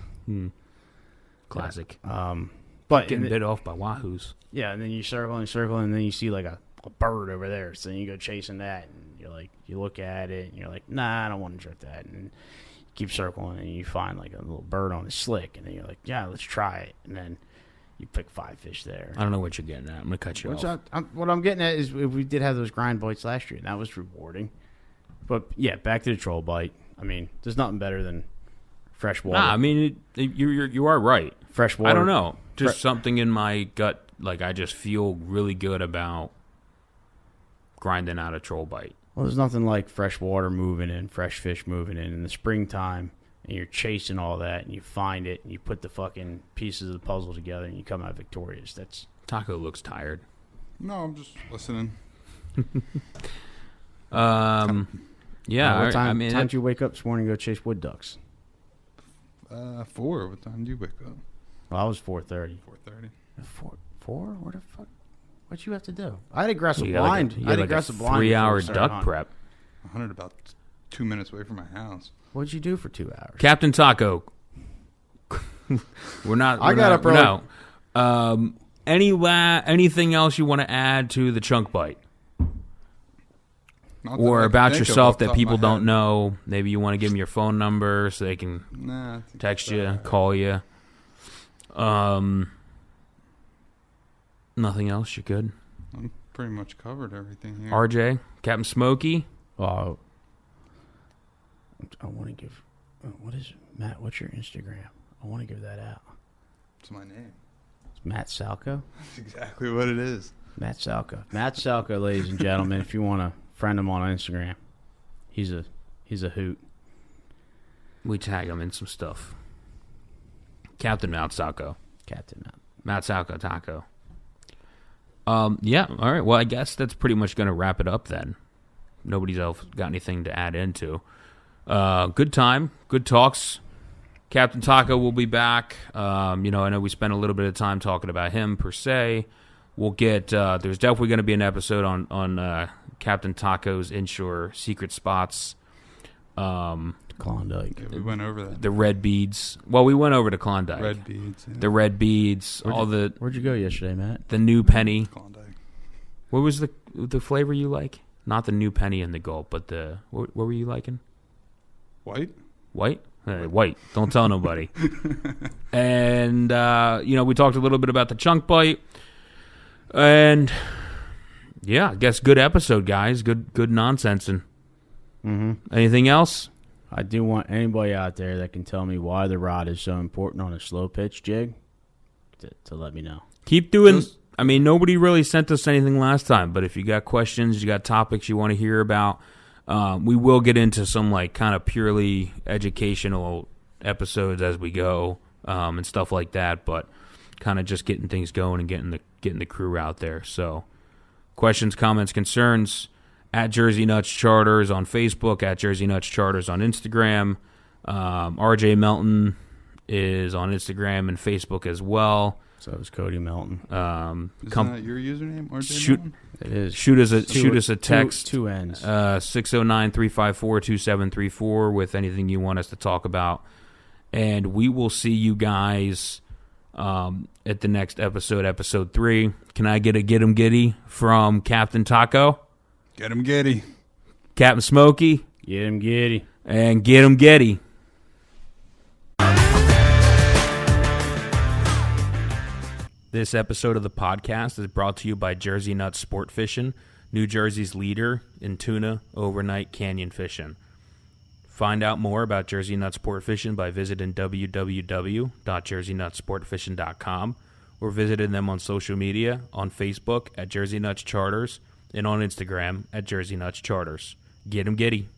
Classic. But getting bit off by wahoos. Yeah, and then you circle and then you see like a bird over there. So then you go chasing that, and you're like, you look at it, and you're like, nah, I don't want to drift that, and keep circling, and you find like a little bird on a slick, and then you're like, yeah, let's try it, and then you pick 5 fish there. I don't know what you're getting at. I'm gonna cut you off. What I'm getting at is we did have those grind bites last year, and that was rewarding. But yeah, back to the troll bite. I mean, there's nothing better than fresh water. Nah, I mean, you are right. Fresh water. I don't know, just something in my gut. Like, I just feel really good about grinding out a troll bite. Well, there's nothing like fresh water moving in, fresh fish moving in the springtime, and you're chasing all that, and you find it, and you put the fucking pieces of the puzzle together, and you come out victorious. That's Taco looks tired. No, I'm just listening. Yeah. What time did you wake up this morning and go chase wood ducks? 4. What time do you wake up? Well, I was 4:30. 4:30. 4? What the fuck? What'd you have to do? I had aggressive You blind. Had I had like aggressive a blind. 3-hour duck prep. I hunted about 2 minutes away from my house. What'd you do for 2 hours? Captain Taco. We're not. I got up early. No. Anything else you want to add to the chunk bite? Not that I Or can about think of yourself off the that top of people my don't head. know? Maybe you want to give them your phone number so they can Nah, I think text that's you, all right. call you. Nothing else? You're good? I'm pretty much covered everything here. RJ? Captain Smokey? Oh, I want to give. What is Matt? What's your Instagram? I want to give that out. What's my name? It's Matt Salco. That's exactly what it is. Matt Salco. Matt Salco, ladies and gentlemen. If you want to friend him on Instagram, he's a hoot. We tag him in some stuff. Captain Mount Salco. Captain Matt. Matt Salco Taco. Yeah, all right. Well, I guess that's pretty much going to wrap it up then. Nobody's else got anything to add into. Good time, good talks. Captain Taco will be back. I know we spent a little bit of time talking about him per se. We'll get. There's definitely going to be an episode on Captain Taco's inshore secret spots. Klondike. Yeah, we went over that. The red beads. Well, we went over to Klondike. Red beads. Yeah. The red beads. Where'd you go yesterday, Matt? The new penny. Klondike. What was the flavor you like? Not the new penny in the gulp, but the what were you liking? White? White? White. Don't tell nobody. And we talked a little bit about the chunk bite. And yeah, I guess good episode, guys. Good nonsensing. Mm-hmm. Anything else? I do want anybody out there that can tell me why the rod is so important on a slow pitch jig to let me know. Keep doing. I mean, nobody really sent us anything last time, but if you got questions, you got topics you want to hear about, we will get into some like kind of purely educational episodes as we go and stuff like that. But kind of just getting things going and getting the crew out there. So, questions, comments, concerns at Jersey Nutz Charters on Facebook, at Jersey Nutz Charters on Instagram. RJ Melton is on Instagram and Facebook as well. So is Cody Melton. Isn't that your username, RJ shoot- Melton? It is. Shoot us a text. Two N's. 609-354-2734 with anything you want us to talk about. And we will see you guys at the next episode 3. Can I get Em Giddy from Captain Taco, Get him giddy. Captain Smokey, Get him giddy. and get Em Giddy? This episode of the podcast is brought to you by Jersey Nutz Sport Fishing, New Jersey's leader in tuna overnight canyon fishing. Find out more about Jersey Nutz Sport Fishing by visiting www.jerseynutssportfishing.com or visiting them on social media on Facebook at Jersey Nutz Charters and on Instagram at Jersey Nutz Charters. Get 'em giddy.